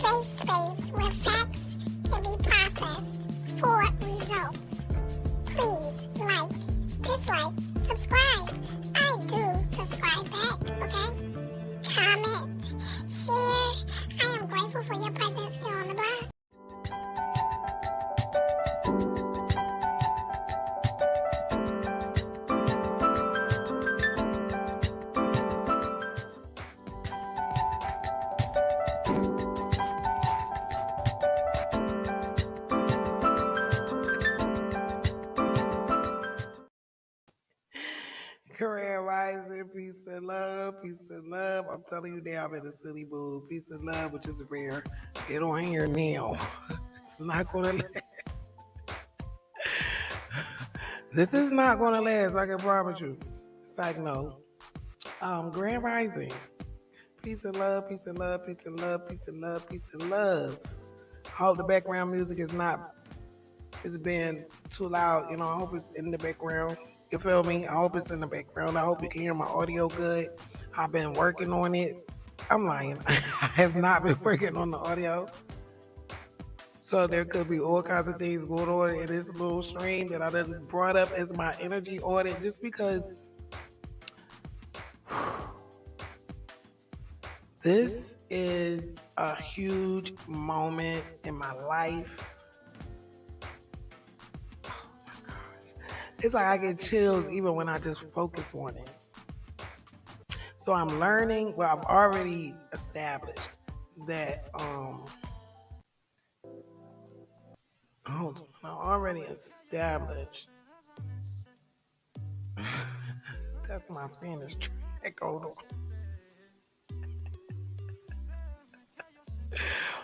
safe space where facts can be processed for results. Please like, dislike, subscribe. I do subscribe back, okay? Comment, share. I am grateful for your presence here on the blog. Career rising, peace and love, peace and love. I'm telling you now, I'm in a silly mood. Peace and love, which is rare. Get on here now. It's not gonna last. This is not gonna last, I can promise you. Side note. Grand rising. Peace and love, peace and love, peace and love, peace and love, peace and love. I hope the background music is not, it's been too loud. I hope it's in the background. You feel me? I hope it's in the background. I hope you can hear my audio good. I've been working on it. I'm lying. I have not been working on the audio. So there could be all kinds of things going on in this little stream that I done brought up as my energy audit just because this is a huge moment in my life. It's like I get chills even when I just focus on it. So I'm learning, I've already established that, that's my Spanish track, hold on.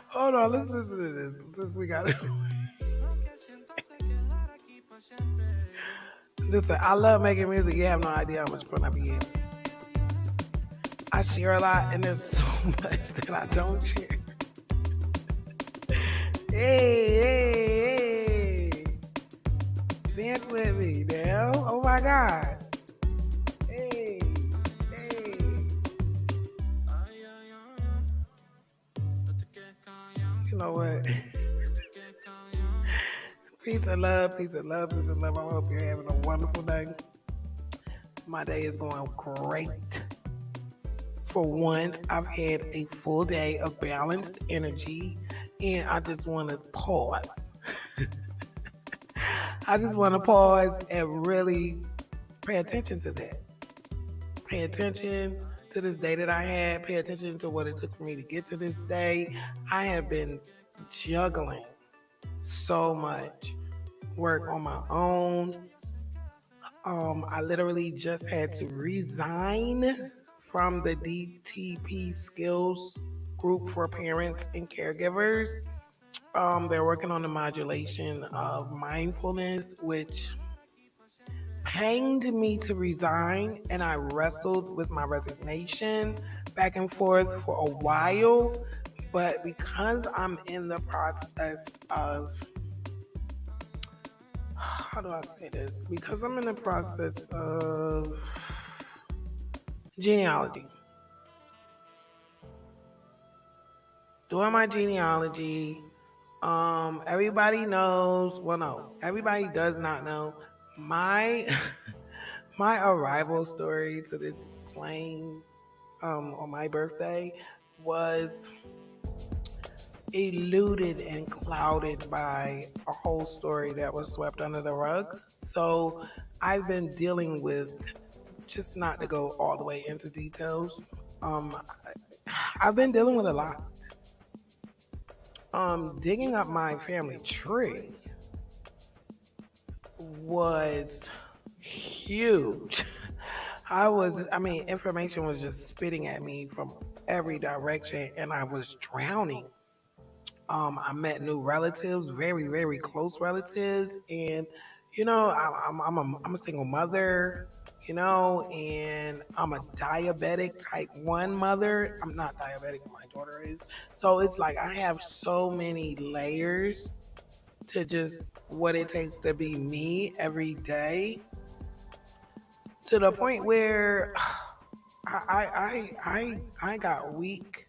Hold on, let's listen to this, since we got it. Listen, I love making music. You have no idea how much fun I be having. I share a lot, and there's so much that I don't share. Hey. Dance with me now. Oh my God. Hey. You know what? Peace and love, peace and love, peace and love. I hope you're having a wonderful day. My day is going great. For once, I've had a full day of balanced energy, and I just want to pause. I just want to pause and really pay attention to that. Pay attention to this day that I had. Pay attention to what it took for me to get to this day. I have been juggling so much work on my own. I literally just had to resign from the DTP skills group for parents and caregivers. They're working on the modulation of mindfulness, which pained me to resign, and I wrestled with my resignation back and forth for a while. But because I'm in the process of, how do I say this? Because I'm in the process of genealogy. Doing my genealogy. Everybody knows, well, no, everybody does not know my my arrival story to this plane on my birthday was eluded and clouded by a whole story that was swept under the rug. So I've been dealing with, just not to go all the way into details, I've been dealing with a lot. Digging up my family tree was huge. Information was just spitting at me from every direction, and I was drowning. I met new relatives, very, very close relatives, and I'm a single mother, and I'm a diabetic type 1 mother. I'm not diabetic, my daughter is. So it's like I have so many layers to just what it takes to be me every day, to the point where I got weak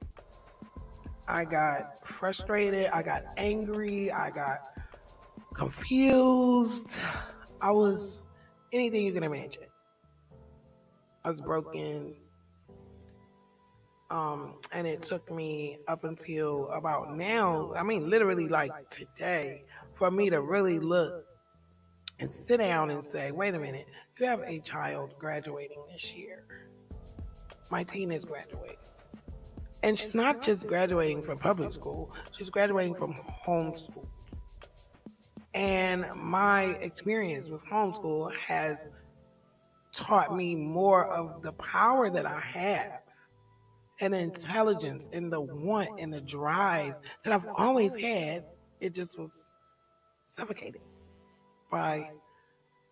I got frustrated. I got angry. I got confused. I was anything you can imagine. I was broken. And it took me up until about now, I mean, literally like today, for me to really look and sit down and say, wait a minute, you have a child graduating this year. My teen is graduating. And she's not just graduating from public school, she's graduating from homeschool. And my experience with homeschool has taught me more of the power that I have and the intelligence and the want and the drive that I've always had. It just was suffocated by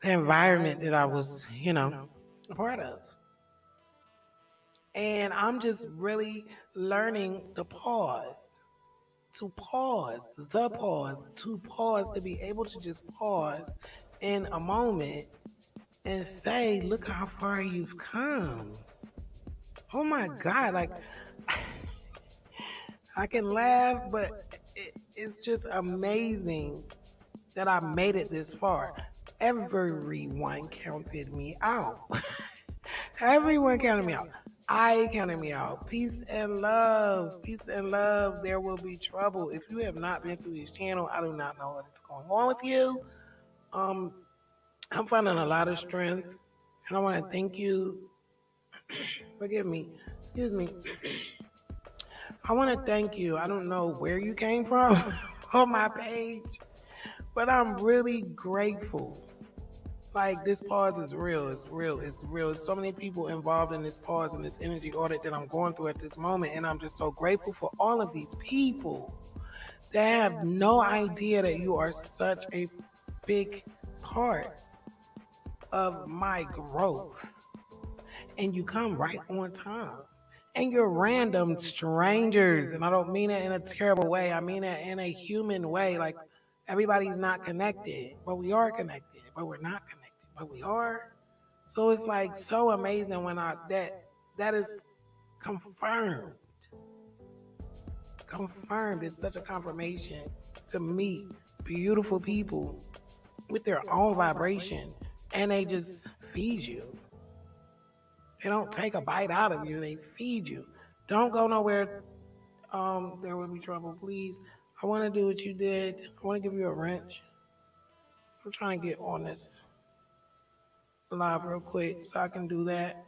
the environment that I was, a part of. And I'm just really learning to pause, to pause, to be able to just pause in a moment and say, look how far you've come. Oh my God. Like, I can laugh, but it's just amazing that I made it this far. Everyone counted me out. Everyone counted me out. I counted me out. Peace and love. Peace and love. There will be trouble. If you have not been to his channel, I do not know what is going on with you. Um, I'm finding a lot of strength, and I want to thank you. Forgive me. Excuse me. I want to thank you. I don't know where you came from on my page, but I'm really grateful. Like, this pause is real. It's real. It's real. There's so many people involved in this pause and this energy audit that I'm going through at this moment. And I'm just so grateful for all of these people that have no idea that you are such a big part of my growth. And you come right on time. And you're random strangers. And I don't mean it in a terrible way. I mean it in a human way. Like, everybody's not connected, but we are connected, but we're not connected, but we are. So it's like so amazing when that is confirmed. Confirmed. It's such a confirmation to meet beautiful people with their own vibration, and they just feed you. They don't take a bite out of you, they feed you. Don't go nowhere. There will be trouble, please. I want to do what you did. I want to give you a wrench. I'm trying to get on this live real quick so I can do that.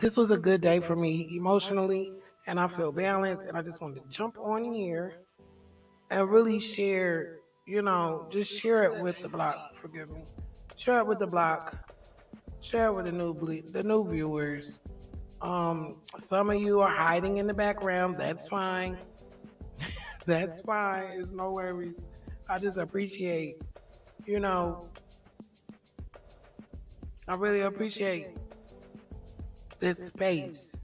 This was a good day for me emotionally, and I feel balanced. And I just wanted to jump on here and really share, just share it with the block. Forgive me. Share it with the block. Share it with the new viewers. Some of you are hiding in the background. That's fine. That's fine. It's no worries. I just appreciate, you know, I really appreciate this space.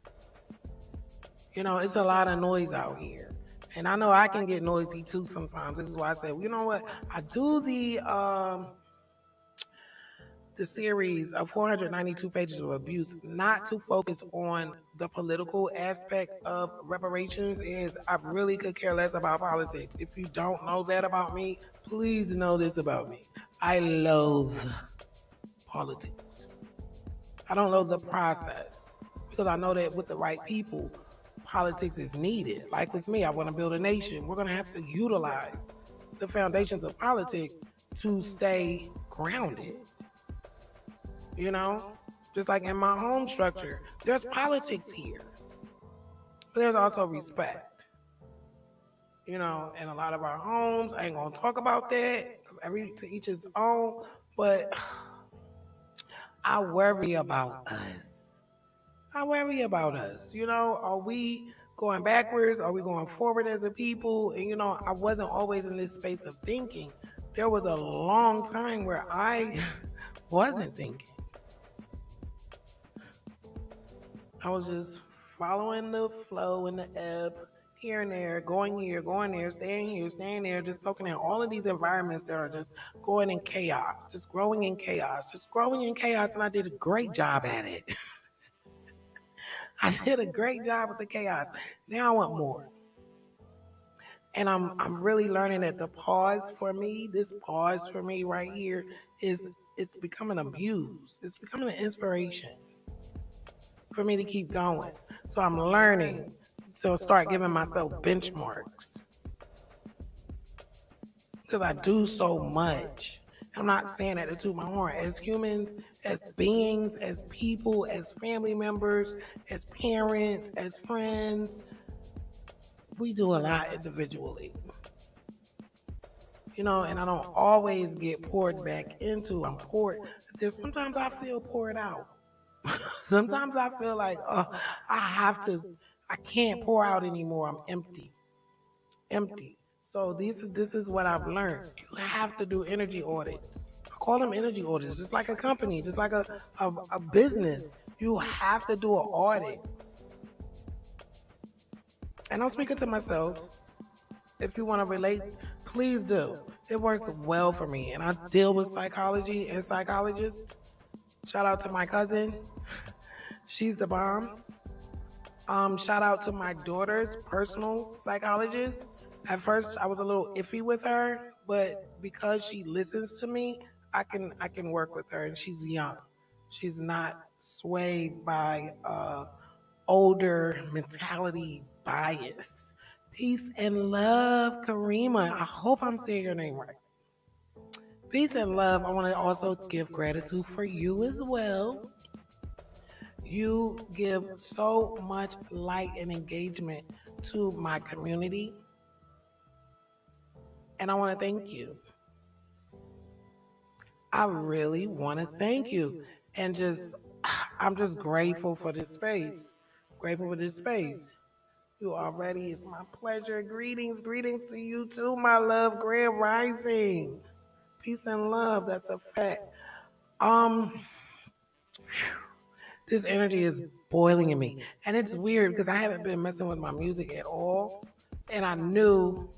It's a lot of noise out here. And I know I can get noisy too sometimes. This is why I say, you know what? I do the series of 492 pages of abuse, not to focus on the political aspect of reparations, is I really could care less about politics. If you don't know that about me, please know this about me. I loathe politics. I don't loathe the process because I know that with the right people, politics is needed. Like with me, I want to build a nation. We're going to have to utilize the foundations of politics to stay grounded. You know, just like in my home structure, there's politics here, but there's also respect. In a lot of our homes, I ain't gonna talk about that because every to each his own. But I worry about us. I worry about us. Are we going backwards? Are we going forward as a people? And I wasn't always in this space of thinking. There was a long time where I wasn't thinking. I was just following the flow and the ebb, here and there, going there, staying there, just soaking in all of these environments that are just going in chaos, just growing in chaos, And I did a great job at it. I did a great job with the chaos. Now I want more. And I'm really learning that the pause for me, this pause for me right here is it's becoming a muse. It's becoming an inspiration for me to keep going. So I'm learning to start giving myself benchmarks because I do so much. I'm not saying that to toot my horn. As humans, as beings, as people, as family members, as parents, as friends, we do a lot individually. And I don't always get poured back into. I'm poured. There's sometimes I feel poured out. Sometimes I feel like, oh, I have to, I can't pour out anymore. I'm empty, empty. So this is what I've learned. You have to do energy audits. I call them energy audits, just like a company, just like a business. You have to do an audit. And I'm speaking to myself. If you want to relate, please do. It works well for me. And I deal with psychology and psychologists. Shout out to my cousin. She's the bomb. Shout out to my daughter's personal psychologist. At first, I was a little iffy with her, but because she listens to me, I can work with her, and she's young. She's not swayed by older mentality bias. Peace and love, Karima. I hope I'm saying your name right. Peace and love. I want to also give gratitude for you as well. You give so much light and engagement to my community, and I want to thank you. I really want to thank you. And I'm just grateful for this space. Grateful for this space. You already, it's my pleasure. Greetings, greetings to you too, my love. Grand Rising. Peace and love. That's a fact. Um, this energy is boiling in me. And it's weird because I haven't been messing with my music at all. And I knew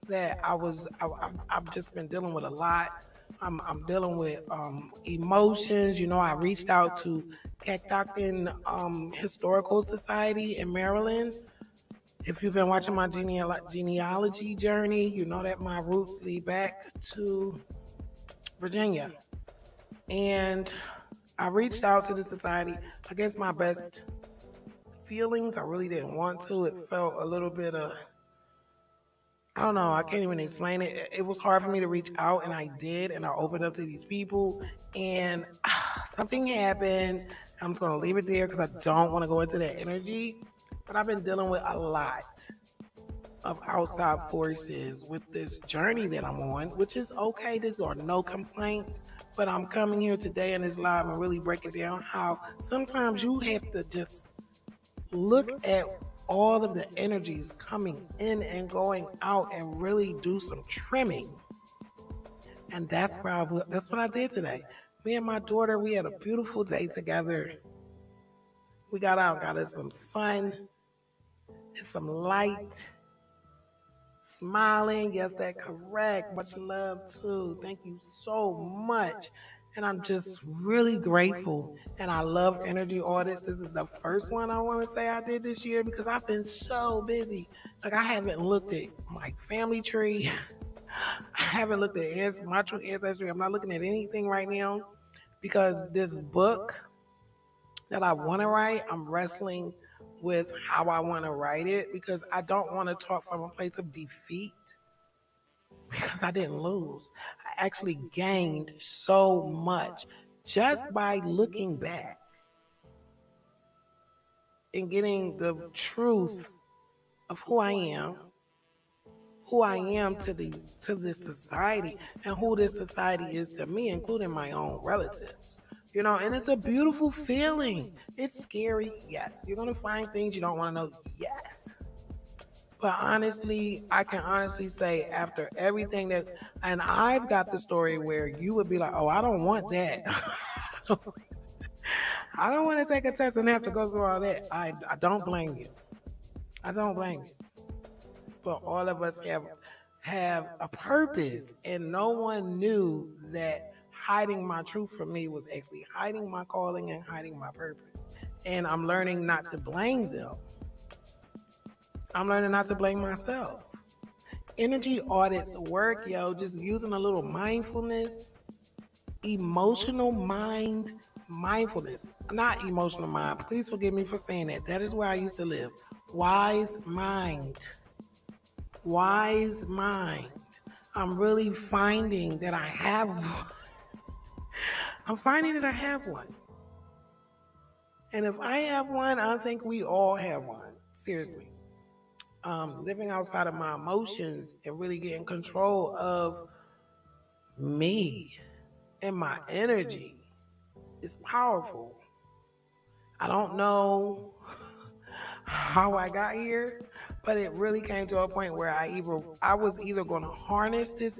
that I've just been dealing with a lot. I'm dealing with emotions. I reached out to Cactocton Historical Society in Maryland. If you've been watching my genealogy journey, you know that my roots lead back to Virginia. And I reached out to the society against my best feelings. I really didn't want to. It felt a little bit of, I don't know, I can't even explain it. It was hard for me to reach out, and I did, and I opened up to these people, and something happened. I'm just going to leave it there because I don't want to go into that energy. But I've been dealing with a lot of outside forces with this journey that I'm on, which is okay. These are no complaints. But I'm coming here today in this live and really breaking down how sometimes you have to just look at all of the energies coming in and going out and really do some trimming. And that's what I did today. Me and my daughter, we had a beautiful day together. We got out, got us some sun and some light. Smiling, yes, that's correct. Much love too. Thank you so much. And I'm just really grateful. And I love energy audits. This is the first one I want to say I did this year because I've been so busy. Like I haven't looked at my family tree. I haven't looked at my true ancestry. I'm not looking at anything right now because this book that I want to write, I'm wrestling with how I want to write it because I don't want to talk from a place of defeat because I didn't lose. I actually gained so much just by looking back and getting the truth of who I am to this society, and who this society is to me, including my own relatives. And it's a beautiful feeling. It's scary, yes. You're gonna find things you don't want to know, yes. But honestly, I can honestly say after everything and I've got the story where you would be like, oh, I don't want that. I don't want to take a test and have to go through all that. I don't blame you. I don't blame you. But all of us have a purpose, and no one knew that hiding my truth from me was actually hiding my calling and hiding my purpose. And I'm learning not to blame them. I'm learning not to blame myself. Energy audits work, yo, just using a little mindfulness, emotional mind, mindfulness, not emotional mind. Please forgive me for saying that. That is where I used to live. Wise mind, wise mind. I'm really finding that I have one. I'm finding that I have one. And if I have one, I think we all have one. Seriously. Living outside of my emotions and really getting control of me and my energy is powerful. I don't know how I got here, but it really came to a point where I was either going to harness this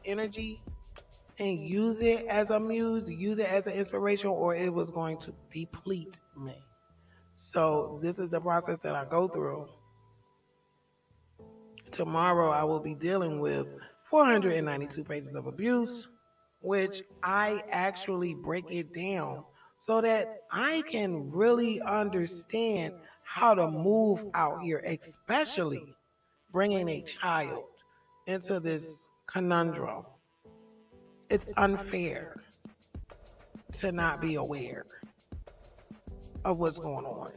energy and use it as a muse, use it as an inspiration, or it was going to deplete me. So this is the process that I go through. Tomorrow I will be dealing with 492 pages of abuse, which I actually break it down so that I can really understand how to move out here, especially bringing a child into this conundrum. It's unfair to not be aware of what's going on.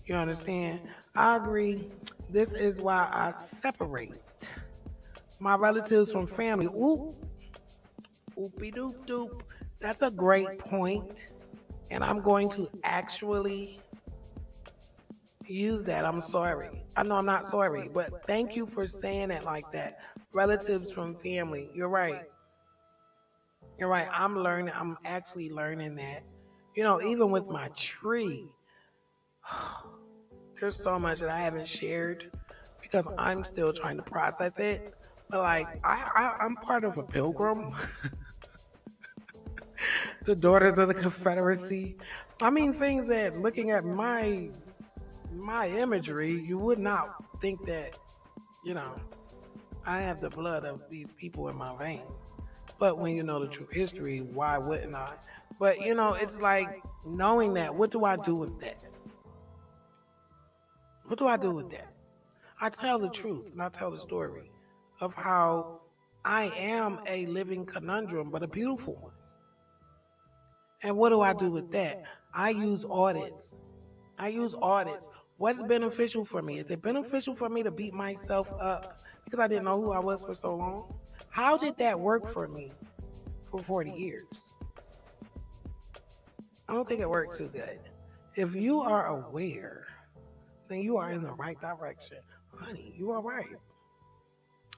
You understand? I agree. This is why I separate my relatives from family. Oop, oopie doop doop. That's a great point. And I'm going to actually use that. I'm sorry. I know I'm not sorry, but thank you for saying it like that. Relatives from family. You're right. You're right. I'm actually learning that. Even with my tree, there's so much that I haven't shared because I'm still trying to process it. But like, I'm part of a pilgrim, the Daughters of the Confederacy. I mean, things that looking at my imagery, you would not think that, you know, I have the blood of these people in my veins. But when you know the true history, why wouldn't I? But it's like knowing that. What do I do with that? What do I do with that? I tell the truth and I tell the story of how I am a living conundrum, but a beautiful one. And what do I do with that? I use audits. I use audits. What's beneficial for me? Is it beneficial for me to beat myself up because I didn't know who I was for so long? How did that work for me for 40 years? I don't think it worked too good. If you are aware, then you are in the right direction. Honey, you are right.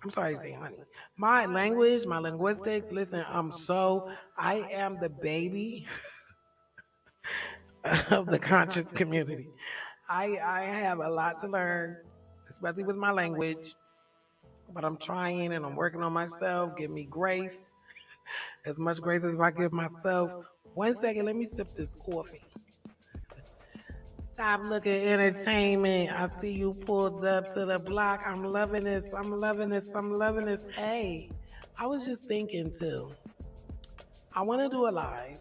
I'm sorry to say, honey. My language, my linguistics, listen, I am the baby of the conscious community. I have a lot to learn, especially with my language, but I'm trying and I'm working on myself. Give me grace, as much grace as I give myself. 1 second, let me sip this coffee. Stop looking entertainment. I see you pulled up to the block. I'm loving this. I'm loving this. I'm loving this. Hey, I was just thinking too. I want to do a live.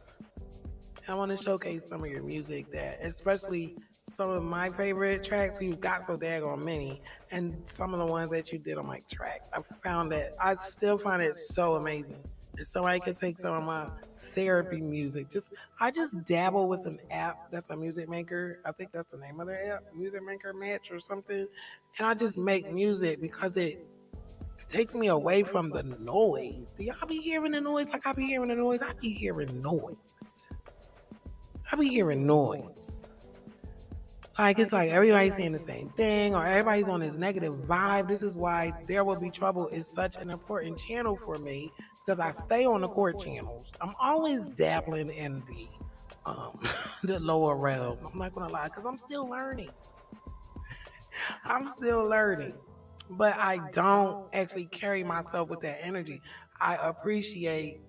I want to showcase some of your music that, especially some of my favorite tracks. You've got so daggone many, and some of the ones that you did on my tracks. I found that I still find it so amazing. If somebody could take some of my therapy music, I just dabble with an app that's a music maker. I think that's the name of the app, Music Maker Match or something. And I just make music because it takes me away from the noise. Do y'all be hearing the noise like I be hearing the noise? I be hearing noise. I be hearing noise. Like it's like everybody's saying the same thing or everybody's on this negative vibe. This is why There Will Be Trouble is such an important channel for me because I stay on the court channels. I'm always dabbling in the lower realm. I'm not gonna lie, because I'm still learning. I'm still learning. But I don't actually carry myself with that energy. I appreciate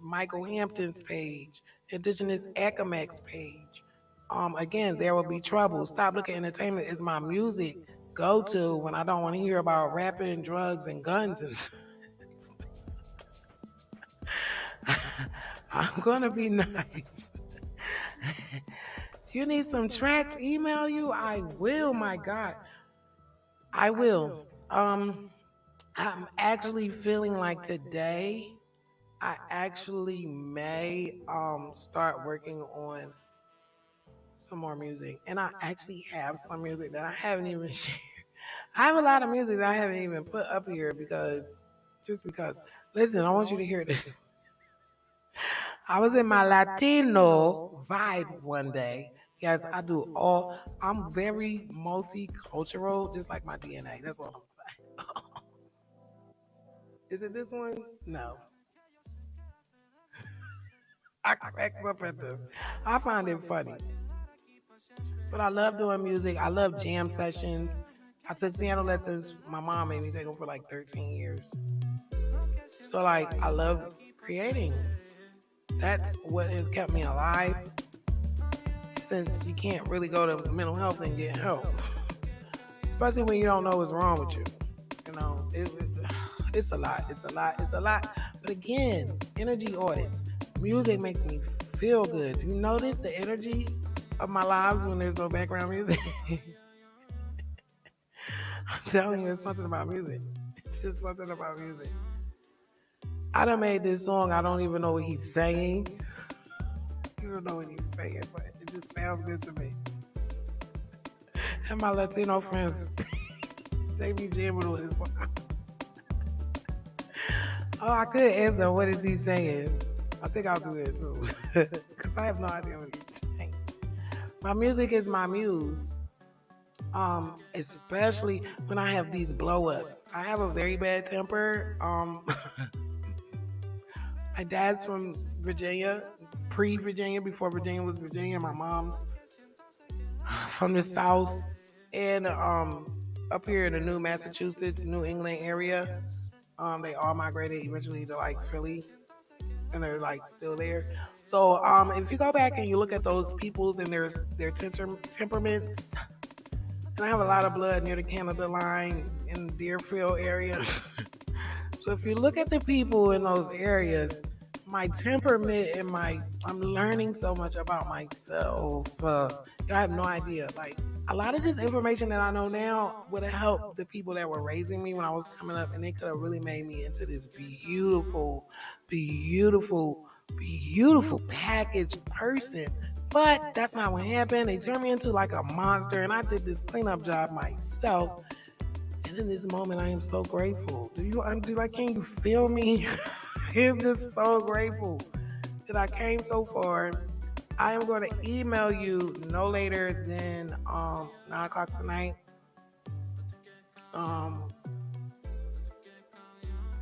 Michael Hampton's page, Indigenous Acamac's page. Again, There Will Be Trouble. Stop Looking Entertainment is my music go to when I don't want to hear about rapping, drugs, and guns. And I'm gonna be nice. You need some tracks? Email you? I will, my God. I will. I'm actually feeling like today I actually may start working on some more music. And I actually have some music that I haven't even shared. I have a lot of music that I haven't even put up here because just because. Listen, I want you to hear this. I was in my Latino vibe one day. Yes, I do all. I'm very multicultural, just like my DNA. That's all I'm saying. Is it this one? No. I cracked up at this. I find it funny. But I love doing music. I love jam sessions. I took piano lessons. My mom made me take them for like 13 years. So like I love creating. That's what has kept me alive since you can't really go to mental health and get help. Especially when you don't know what's wrong with you. You know, it's a lot. It's a lot. It's a lot. But again, energy audits. Music makes me feel good. You notice the energy of my lives when there's no background music? I'm telling you, it's something about music. It's just something about music. I done made this song. I don't even know what he's saying. You don't know what he's saying, but it just sounds good to me. And my Latino friends, they be jamming with this one. Oh, I could ask them, what is he saying? I think I'll do it too. Because I have no idea what he's saying. My music is my muse. Especially when I have these blow ups. I have a very bad temper. My dad's from Virginia, pre-Virginia, before Virginia was Virginia. My mom's from the South, and up here in the New Massachusetts, New England area. They all migrated eventually to like Philly, and they're like still there. So if you go back and you look at those peoples and their temperaments, and I have a lot of blood near the Canada line in the Deerfield area. So if you look at the people in those areas, my temperament and I'm learning so much about myself. I have no idea. Like a lot of this information that I know now would have helped the people that were raising me when I was coming up, and they could have really made me into this beautiful, beautiful, beautiful packaged person. But that's not what happened. They turned me into like a monster, and I did this cleanup job myself. And in this moment, I am so grateful. Can you feel me? I'm just so grateful that I came so far. I am going to email you no later than 9 o'clock tonight. And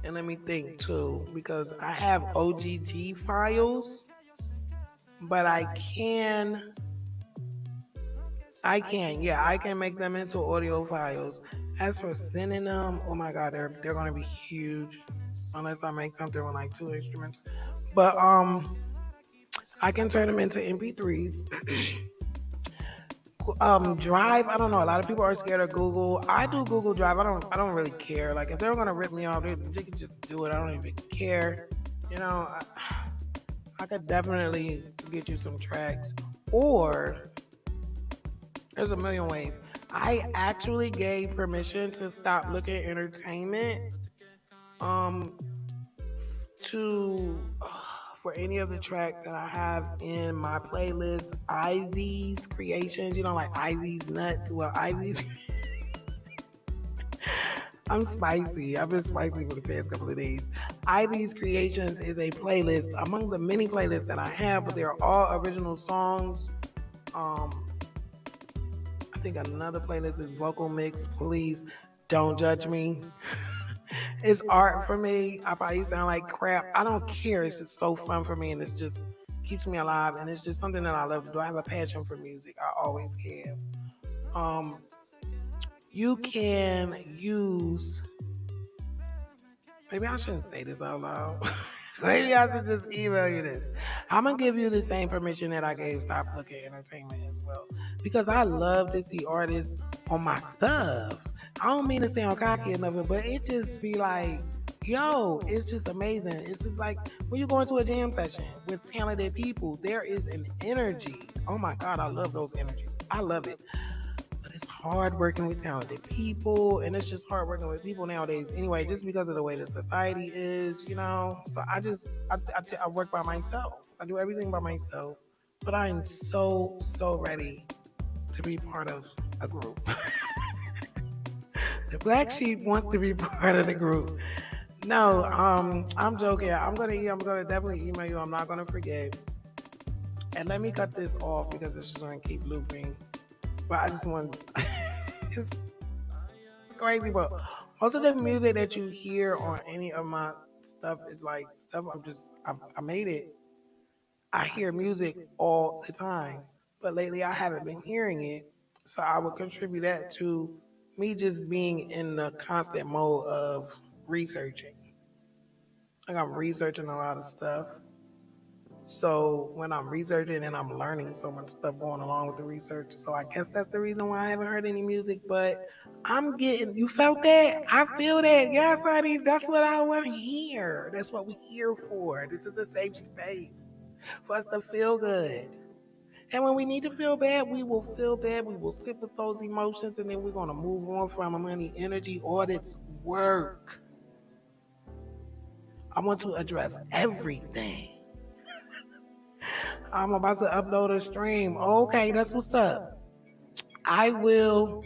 let me think too, because I have OGG files, but I can make them into audio files. As for sending them, oh my God, they're gonna be huge, unless I make something with like 2 instruments. But I can turn them into MP3s. Drive, I don't know. A lot of people are scared of Google. I do Google Drive. I don't really care. Like if they're gonna rip me off, they can just do it. I don't even care. You know, I could definitely get you some tracks, or there's a million ways. I actually gave permission to Stop Looking Entertainment to for any of the tracks that I have in my playlist, Ivy's Creations, like Ivy's Nuts. Well, Ivy's I'm spicy. I've been spicy for the past couple of days. Ivy's Creations is a playlist among the many playlists that I have, but they're all original songs. I think another playlist is Vocal Mix. Please don't judge me. It's art for me. I probably sound like crap. I don't care. It's just so fun for me, and it's just keeps me alive, and it's just something that I love to do. I have a passion for music. I always have. You can use. Maybe I shouldn't say this out loud. Maybe I should just email you this. I'm gonna give you the same permission that I gave Stop Looking Entertainment as well, because I love to see artists on my stuff. I don't mean to sound cocky or nothing, but it just be like Yo, it's just amazing. It's just like when you go into a jam session with talented people, there is an energy. Oh my God, I love those energies. I love it. But it's hard working with talented people, and it's just hard working with people nowadays anyway, just because of the way the society is, you know. So I work by myself. I do everything by myself. But I'm so ready to be part of a group. The black sheep wants to be part of the group. No, I'm joking. I'm gonna definitely email you. I'm not gonna forget. And let me cut this off because it's just gonna keep looping. But I just want it's crazy, but most of the music that you hear on any of my stuff is like stuff I made it. I hear music all the time, but lately I haven't been hearing it. So I would contribute that to me just being in the constant mode of researching. Like I'm researching a lot of stuff. So when I'm researching and I'm learning so much stuff going along with the research, so I guess that's the reason why I haven't heard any music. But I'm getting, you felt that? I feel that. Yes, honey, that's what I want to hear. That's what we're here for. This is a safe space for us to feel good. And when we need to feel bad, we will feel bad. We will sit with those emotions, and then we're gonna move on from them. Money, energy, audits, work. I want to address everything. I'm about to upload a stream. Okay, that's what's up. I will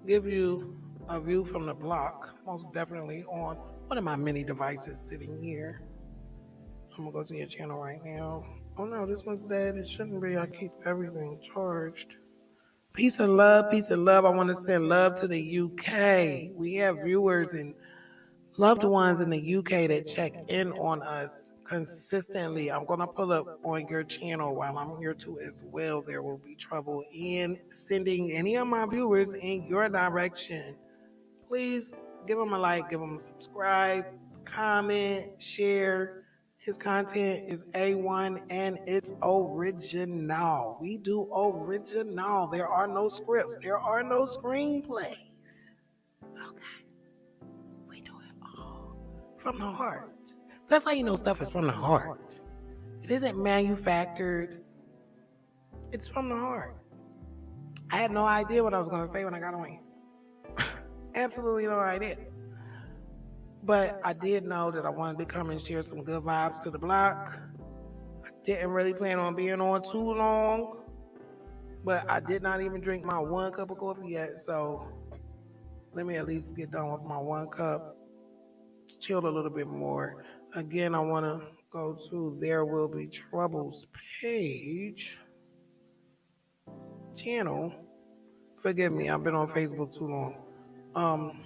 give you a view from the block, most definitely on one of my many devices sitting here. I'm gonna go to your channel right now. Oh no, this one's dead. It shouldn't be. I keep everything charged. Peace and love, peace and love. I want to send love to the UK. We have viewers and loved ones in the UK that check in on us consistently. I'm going to pull up on your channel while I'm here too as well. There will be trouble in sending any of my viewers in your direction. Please give them a like, give them a subscribe, comment, share. His content is A1 and it's original. We do original. There are no scripts, there are no screenplays. Okay. We do it all from the heart. That's how you know stuff is from the heart. It isn't manufactured, it's from the heart. I had no idea what I was going to say when I got on here. Absolutely no idea. But I did know that I wanted to come and share some good vibes to the block. I didn't really plan on being on too long, but I did not even drink my one cup of coffee yet. So let me at least get done with my one cup, chill a little bit more. Again, I want to go to There Will Be Troubles page, channel. Forgive me, I've been on Facebook too long. Um,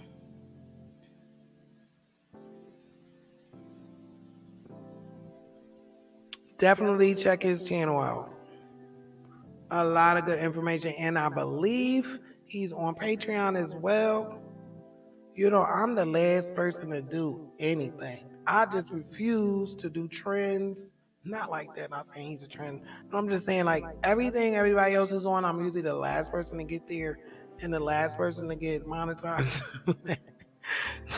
Definitely check his channel out. A lot of good information, and I believe he's on Patreon as well. You know, I'm the last person to do anything. I just refuse to do trends. Not like that, not saying he's a trend, but I'm just saying like everything everybody else is on, I'm usually the last person to get there and the last person to get monetized.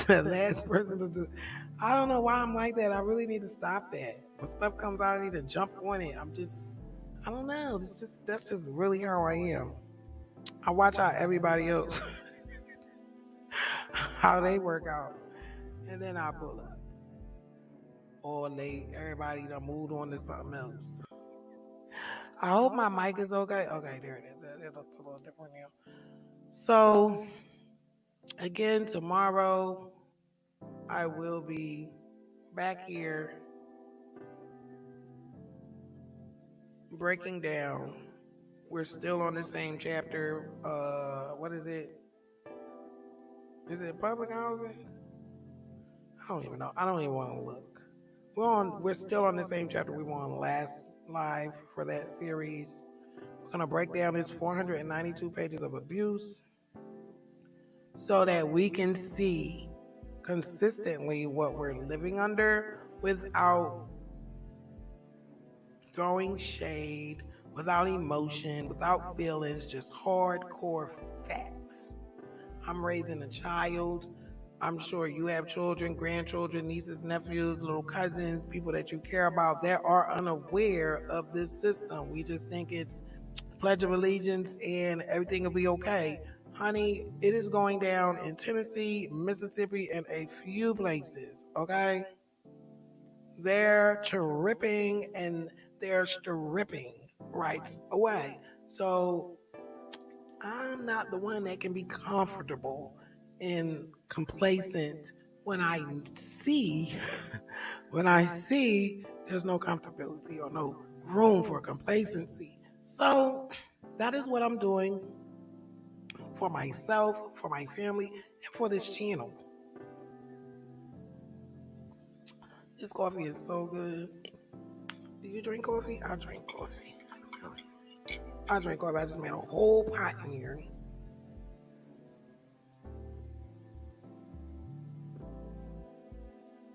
The last person to do. I don't know why I'm like that. I really need to stop that. When stuff comes out, I need to jump on it. I don't know. That's just really how I am. I watch how everybody else, how they work out, and then I pull up. Or everybody done moved on to something else. I hope my mic is okay. Okay, there it is. It looks a little different now. So again, tomorrow I will be back here breaking down. We're still on the same chapter. What is it? Is it public housing? I don't even know. I don't even want to look. We're still on the same chapter we were on last live for that series. We're gonna break down this 492 pages of abuse so that we can see consistently what we're living under without throwing shade, without emotion, without feelings, just hardcore facts. I'm raising a child I'm sure you have children, grandchildren, nieces, nephews, little cousins, people that you care about that are unaware of this system. We just think it's Pledge of Allegiance and everything will be okay. Honey, it is going down in Tennessee, Mississippi, and a few places, okay? They're tripping and they're stripping rights away. So I'm not the one that can be comfortable and complacent when I see when I see there's no comfortability or no room for complacency. So that is what I'm doing for myself, for my family, and for this channel. This coffee is so good. Do you drink coffee? I drink coffee. I'm telling you. I drink coffee. I just made a whole pot in here.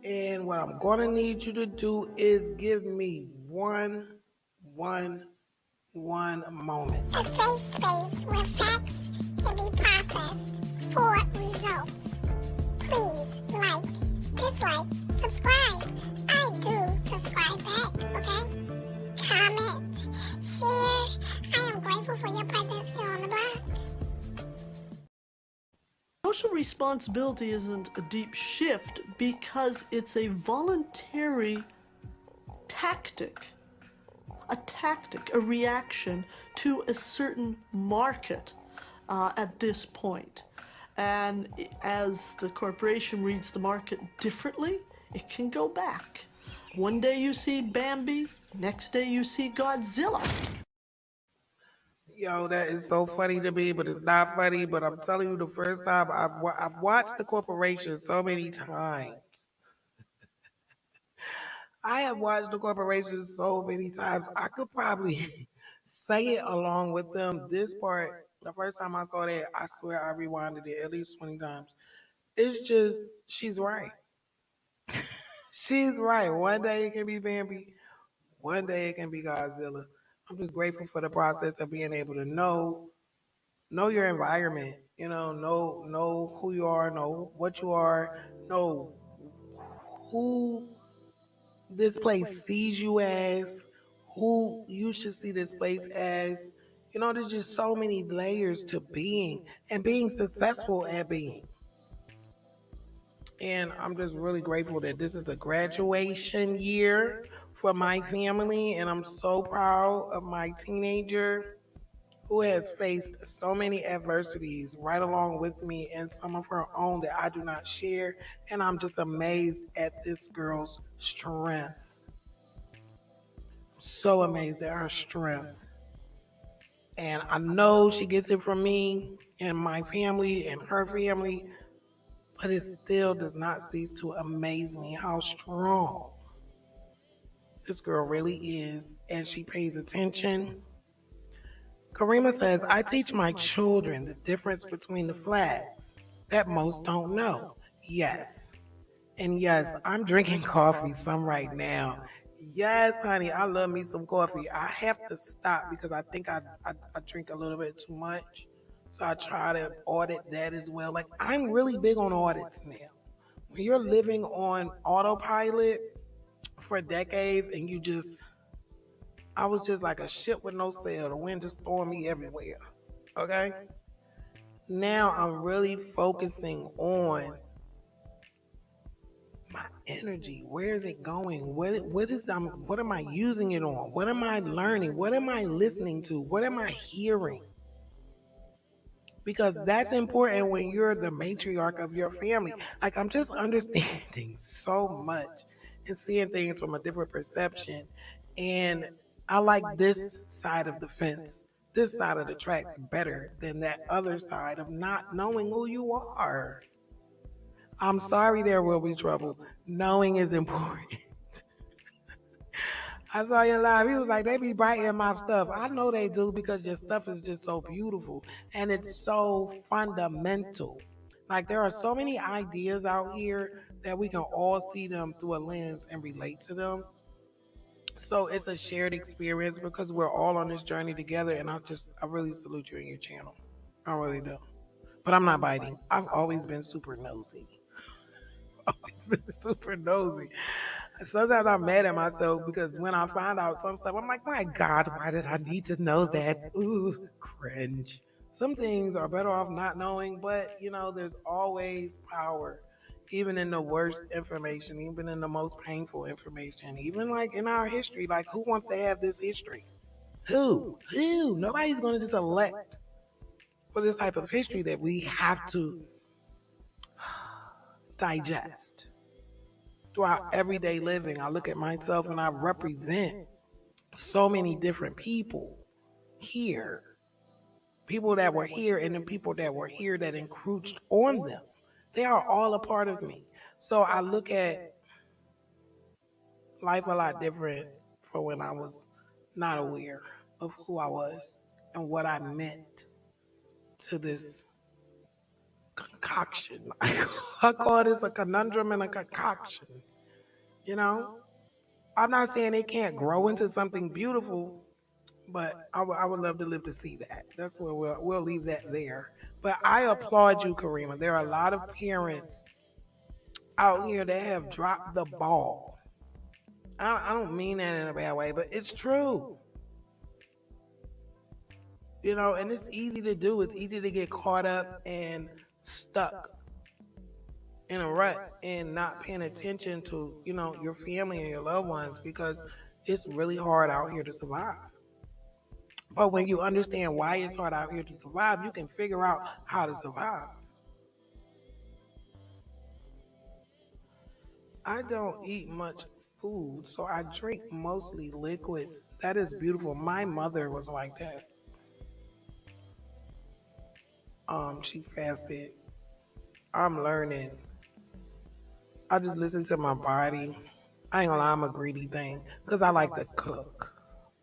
And what I'm gonna need you to do is give me one moment. A safe space where facts can be processed for results. Please like, dislike, subscribe. I do subscribe back, okay? Comment, share. I am grateful for your presence here on the block. Social responsibility isn't a deep shift because it's a voluntary tactic, a reaction to a certain market at this point. And as the corporation reads the market differently, it can go back. One day you see Bambi, next day you see Godzilla. Yo, that is so funny to me, but it's not funny. But I'm telling you, the first time I've watched The Corporation so many times. I have watched The Corporation so many times. I could probably say it along with them. This part, the first time I saw that, I swear I rewinded it at least 20 times. It's just, she's right. She's right. One day it can be Bambi, one day it can be Godzilla. I'm just grateful for the process of being able to know your environment, know who you are, know what you are, know who this place sees you as, who you should see this place as. There's just so many layers to being and being successful at being. And I'm just really grateful that this is a graduation year for my family. And I'm so proud of my teenager who has faced so many adversities right along with me and some of her own that I do not share. And I'm just amazed at this girl's strength. So amazed at her strength. And I know she gets it from me and my family and her family, but it still does not cease to amaze me how strong this girl really is as she pays attention. Karima says, I teach my children the difference between the flags that most don't know. Yes. And yes, I'm drinking coffee some right now. Yes, honey, I love me some coffee. I have to stop because I think I drink a little bit too much. So I try to audit that as well. Like, I'm really big on audits now. When you're living on autopilot for decades and I was just like a ship with no sail. The wind just throwing me everywhere. Okay? Now I'm really focusing on my energy. Where is it going? What am I using it on? What am I learning? What am I listening to? What am I hearing? Because that's important when you're the matriarch of your family. Like, I'm just understanding so much and seeing things from a different perception. And I like this side of the fence, this side of the tracks better than that other side of not knowing who you are. I'm sorry there will be trouble. Knowing is important. I saw your live. He was like, they be biting my stuff. I know they do because your stuff is just so beautiful and it's so fundamental. Like, there are so many ideas out here that we can all see them through a lens and relate to them. So it's a shared experience because we're all on this journey together. And I really salute you and your channel. I really do. But I'm not biting. I've always been super nosy. always been super nosy. Sometimes I'm mad at myself because when I find out some stuff, I'm like, my God, why did I need to know that? Ooh, cringe. Some things are better off not knowing, but there's always power, even in the worst information, even in the most painful information, even like in our history. Like, who wants to have this history? Who? Who? Nobody's going to just elect for this type of history that we have to digest throughout everyday living. I look at myself and I represent so many different people here, people that were here and then people that were here that encroached on them. They are all a part of me. So I look at life a lot different from when I was not aware of who I was and what I meant to this concoction. I call this a conundrum and a concoction. You know, I'm not saying it can't grow into something beautiful, but I would love to live to see that. That's where we'll leave that there. But I applaud you, Karima. There are a lot of parents out here that have dropped the ball. I don't mean that in a bad way, but it's true. And it's easy to do. It's easy to get caught up and stuck in a rut and not paying attention to, your family and your loved ones because it's really hard out here to survive. But when you understand why it's hard out here to survive, you can figure out how to survive. I don't eat much food, so I drink mostly liquids. That is beautiful. My mother was like that. She fasted. I'm learning. I just listen to my body. I ain't gonna lie, I'm a greedy thing because I like to cook.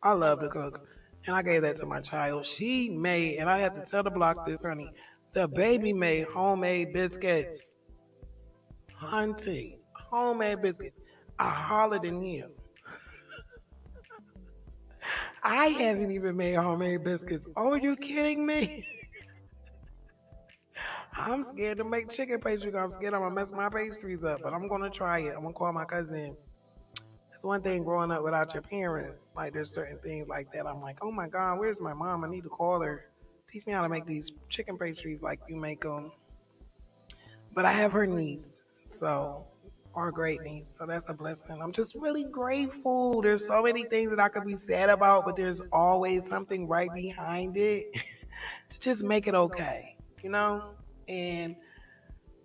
I love to cook. And I gave that to my child. She made, and I had to tell the block this, honey, the baby made homemade biscuits. Hunty, homemade biscuits. I hollered in here. I haven't even made homemade biscuits. Oh, you kidding me? I'm scared to make chicken pastry. I'm scared I'm gonna mess my pastries up, but I'm gonna try it. I'm gonna call my cousin. It's one thing growing up without your parents. Like there's certain things like that. I'm like, oh my God, where's my mom? I need to call her. Teach me how to make these chicken pastries like you make them. But I have her niece, so or great niece, so that's a blessing. I'm just really grateful. There's so many things that I could be sad about, but there's always something right behind it to just make it okay, you know. And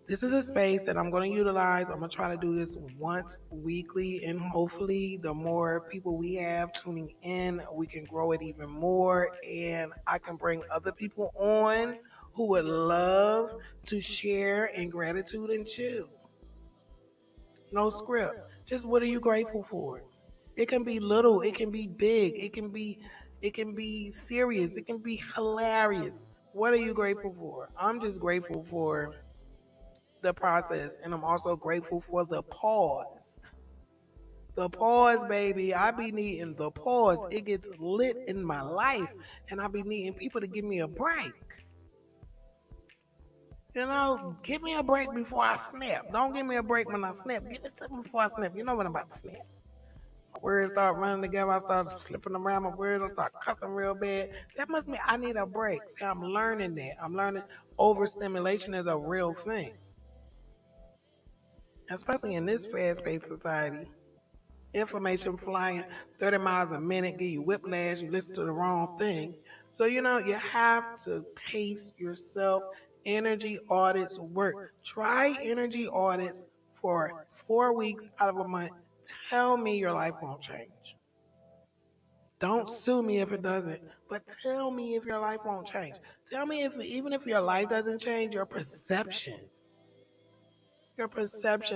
this is a space that I'm going to utilize. I'm going to try to do this once weekly, and hopefully, the more people we have tuning in, we can grow it even more. And I can bring other people on who would love to share in gratitude and chill. No script. Just what are you grateful for? It can be little, it can be big, it can be serious, it can be hilarious. What are you grateful for? I'm just grateful for the process, and I'm also grateful for the pause. The pause, baby. I be needing the pause. It gets lit in my life, and I be needing people to give me a break. Give me a break before I snap. Don't give me a break when I snap. Give it to me before I snap. You know when I'm about to snap. My words start running together. I start slipping around my words. I start cussing real bad. That must mean I need a break. See, I'm learning that. I'm learning overstimulation is a real thing, especially in this fast-paced society. Information flying 30 miles a minute, give you whiplash, you listen to the wrong thing. So, you have to pace yourself. Energy audits work. Try energy audits for 4 weeks out of a month. Tell me your life won't change. Don't sue me if it doesn't, but tell me if your life won't change. Tell me if even if your life doesn't change, your perception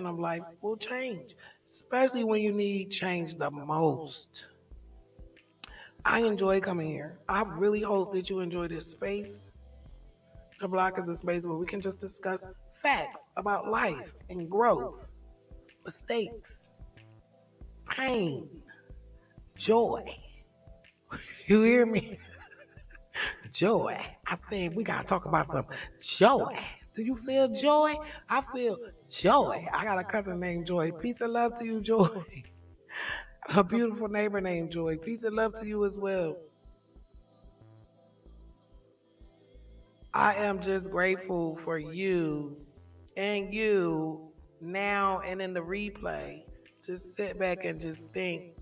of life will change, especially when you need change the most. I enjoy coming here. I really hope that you enjoy this space. The block is a space where we can just discuss facts about life and growth, mistakes, pain, joy. You hear me? Joy. I said we gotta talk about some joy. Do you feel joy? I feel joy. I got a cousin named Joy. Peace and love to you, Joy. A beautiful neighbor named Joy. Peace and love to you as well. I am just grateful for you and you now and in the replay. Just sit back and just think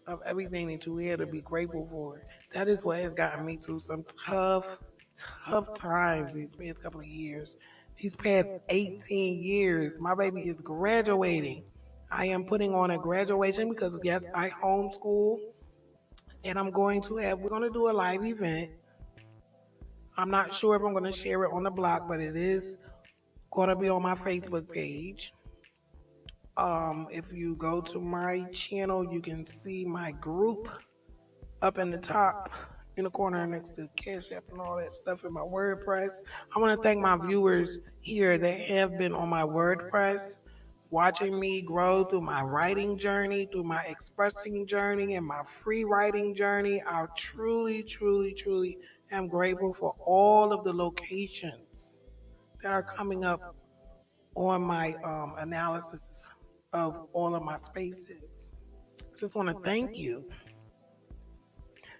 of everything that you hear to be grateful for. That is what has gotten me through some tough times these past couple of years. These past 18 years, my baby is graduating. I am putting on a graduation because yes, I homeschool and we're going to do a live event. I'm not sure if I'm going to share it on the blog, but it is going to be on my Facebook page. If you go to my channel, you can see my group up in the top in the corner next to Cash App and all that stuff in my WordPress. I want to thank my viewers here that have been on my WordPress, watching me grow through my writing journey, through my expressing journey, and my free writing journey. I truly, truly, truly am grateful for all of the locations that are coming up on my analysis of all of my spaces. Just want to thank you.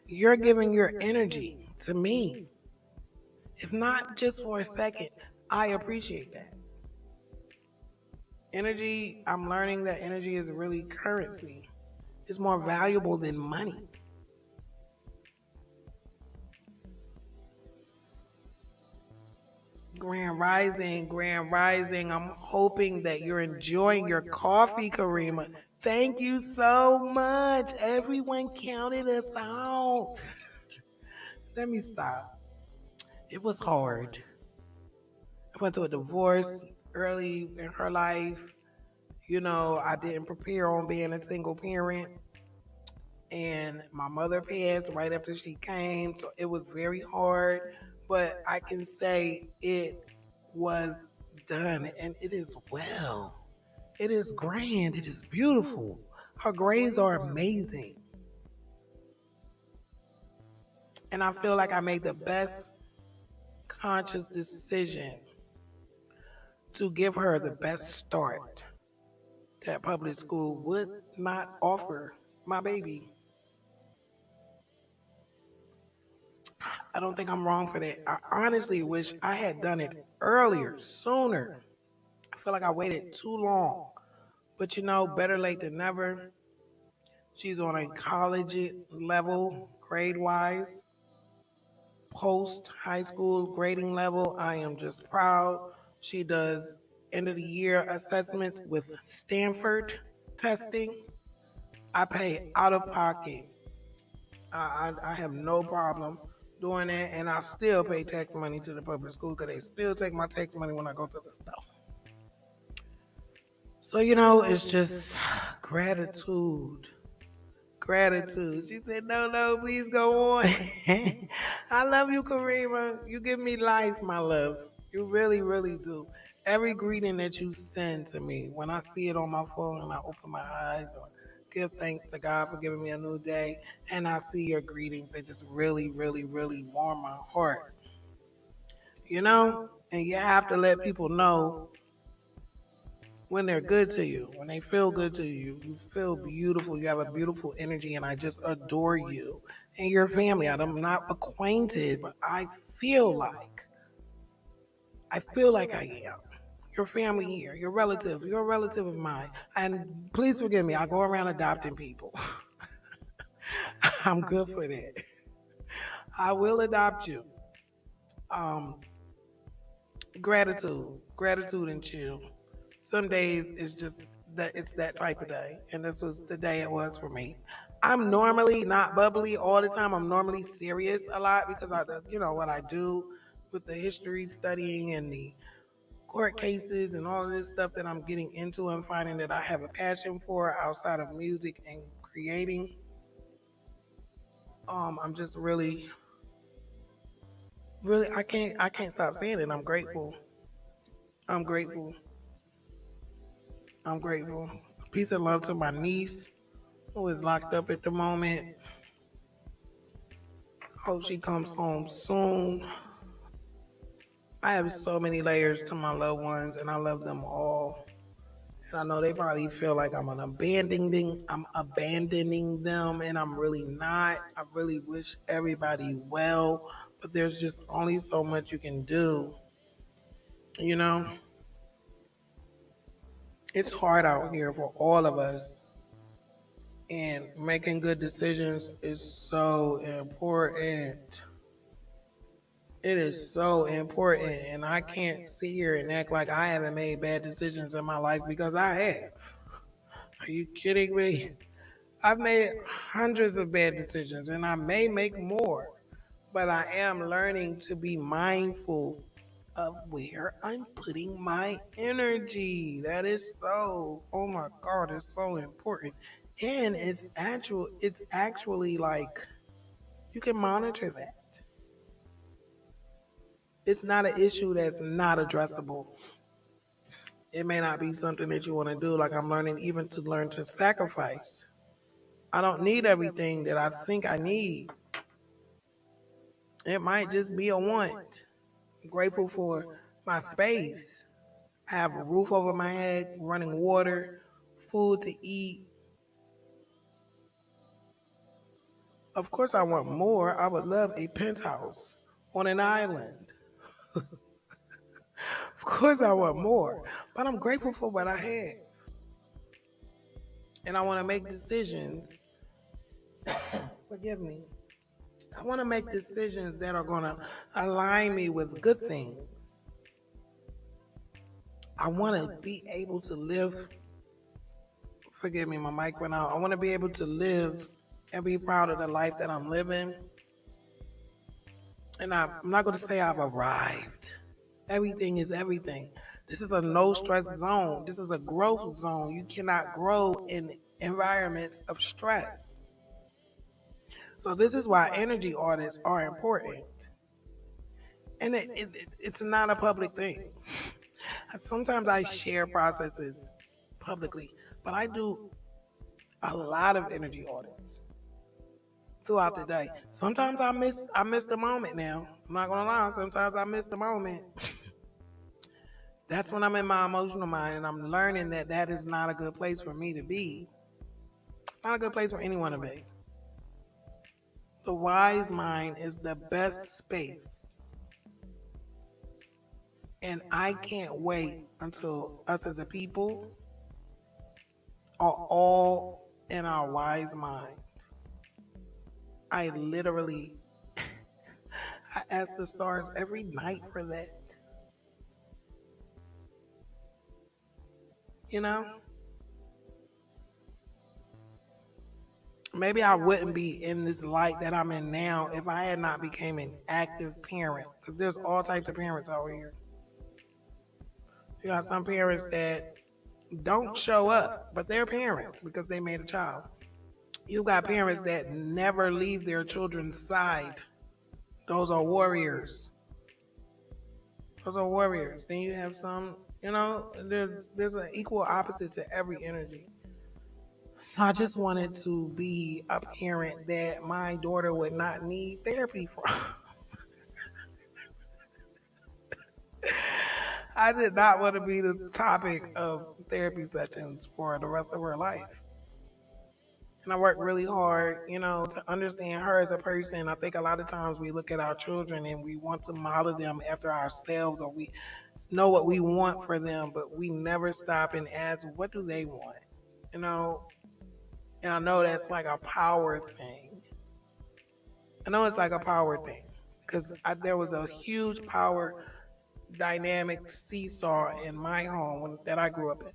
You're giving your energy to me. If not just for a second, I appreciate that. Energy, I'm learning that energy is really currency. It's more valuable than money. Grand Rising, Grand Rising. I'm hoping that you're enjoying your coffee, Karima. Thank you so much. Everyone counted us out. Let me stop. It was hard. I went through a divorce early in her life. You know, I didn't prepare on being a single parent. And my mother passed right after she came. So it was very hard. But I can say it was done and it is well. It is grand. It is beautiful. Her grades are amazing. And I feel like I made the best conscious decision to give her the best start that public school would not offer my baby. I don't think I'm wrong for that. I honestly wish I had done it earlier, sooner. I feel like I waited too long. But you know, better late than never. She's on a college level, grade wise, post high school grading level. I am just proud. She does end of the year assessments with Stanford testing. I pay out of pocket. I have no problem doing that, and I still pay tax money to the public school because they still take my tax money when I go to the store. So, you know, it's just gratitude. Gratitude. She said, no, no, please go on. I love you, Karima. You give me life, my love. You really, really do. Every greeting that you send to me, when I see it on my phone and I open my eyes or give thanks to God for giving me a new day, and I see your greetings, they just really, really, really warm my heart. You know? And you have to let people know when they're good to you, when they feel good to you, you feel beautiful, you have a beautiful energy, and I just adore you and your family. I'm not acquainted, but I feel like I am. Your family here, your relative, you're a relative of mine. And please forgive me, I go around adopting people. I'm good for that. I will adopt you. Um, gratitude and chill. Some days it's just that it's that type of day, and this was the day it was for me. I'm normally not bubbly all the time. I'm normally serious a lot because you know, what I do with the history studying and the court cases and all of this stuff that I'm getting into and finding that I have a passion for outside of music and creating. I'm just really, really, I can't stop saying it. I'm grateful. I'm grateful. I'm grateful. Peace and love to my niece who is locked up at the moment. Hope she comes home soon. I have so many layers to my loved ones, and I love them all. And I know they probably feel like I'm abandoning them, and I'm really not. I really wish everybody well, but there's just only so much you can do. You know, it's hard out here for all of us, and making good decisions is so important. It is so important, and I can't sit here and act like I haven't made bad decisions in my life because I have. Are you kidding me? I've made hundreds of bad decisions, and I may make more, but I am learning to be mindful of where I'm putting my energy. That is so, oh my God, it's so important. And it's actually like you can monitor that. It's not an issue that's not addressable. It may not be something that you want to do. Like I'm learning even to learn to sacrifice. I don't need everything that I think I need. It might just be a want. I'm grateful for my space. I have a roof over my head, running water, food to eat. Of course, I want more. I would love a penthouse on an island. Of course, I want more. But I'm grateful for what I have. And I want to make decisions. Forgive me. I want to make decisions that are going to align me with good things. I want to be able to live. Forgive me, my mic went out. I want to be able to live and be proud of the life that I'm living. And I'm not going to say I've arrived. Everything is everything. This is a no stress zone. This is a growth zone. You cannot grow in environments of stress. So, this is why energy audits are important. And it's not a public thing. Sometimes I share processes publicly, but I do a lot of energy audits throughout the day. Sometimes I miss the moment now. I'm not gonna lie, sometimes I miss the moment. That's when I'm in my emotional mind and I'm learning that that is not a good place for me to be. Not a good place for anyone to be. The wise mind is the best space. And I can't wait until us as a people are all in our wise mind. I literally I ask the stars every night for that. You know? Maybe I wouldn't be in this light that I'm in now if I had not become an active parent. Because there's all types of parents out here. You got some parents that don't show up, but they're parents because they made a child. You got parents that never leave their children's side. Those are warriors. Those are warriors. Then you have some, there's an equal opposite to every energy. So I just wanted to be a parent that my daughter would not need therapy for. I did not want to be the topic of therapy sessions for the rest of her life. And I worked really hard, to understand her as a person. I think a lot of times we look at our children and we want to model them after ourselves, or we know what we want for them, but we never stop and ask, what do they want? You know, and I know that's like a power thing. I know it's like a power thing because there was a huge power dynamic seesaw in my home that I grew up in.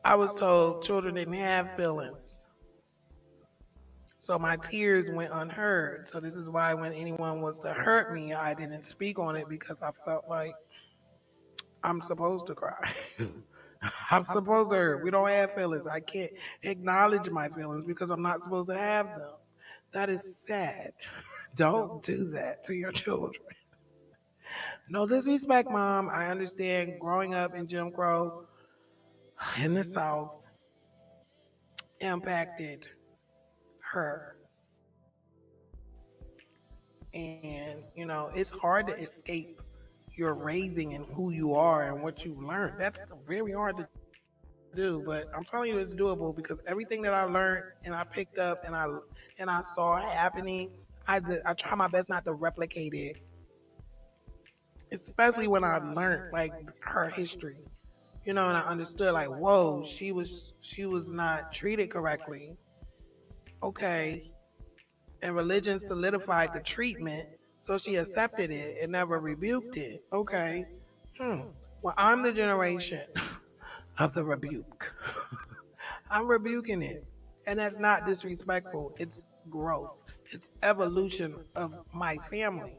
I was told children didn't have feelings. So my tears went unheard. So this is why when anyone was to hurt me, I didn't speak on it because I felt like I'm supposed to cry. I'm supposed to hurt. We don't have feelings. I can't acknowledge my feelings because I'm not supposed to have them. That is sad. Don't do that to your children. No disrespect, Mom. I understand growing up in Jim Crow in the South impacted her. And, it's hard to escape your raising and who you are and what you learned. That's very hard to do, but I'm telling you it's doable because everything that I learned and I picked up and I saw happening, I try my best not to replicate it, especially when I learned like her history. And I understood like, whoa, she was not treated correctly. Okay. And religion solidified the treatment, so she accepted it and never rebuked it. Okay. Hmm. Well, I'm the generation of the rebuke. I'm rebuking it. And that's not disrespectful. It's growth. It's evolution of my family.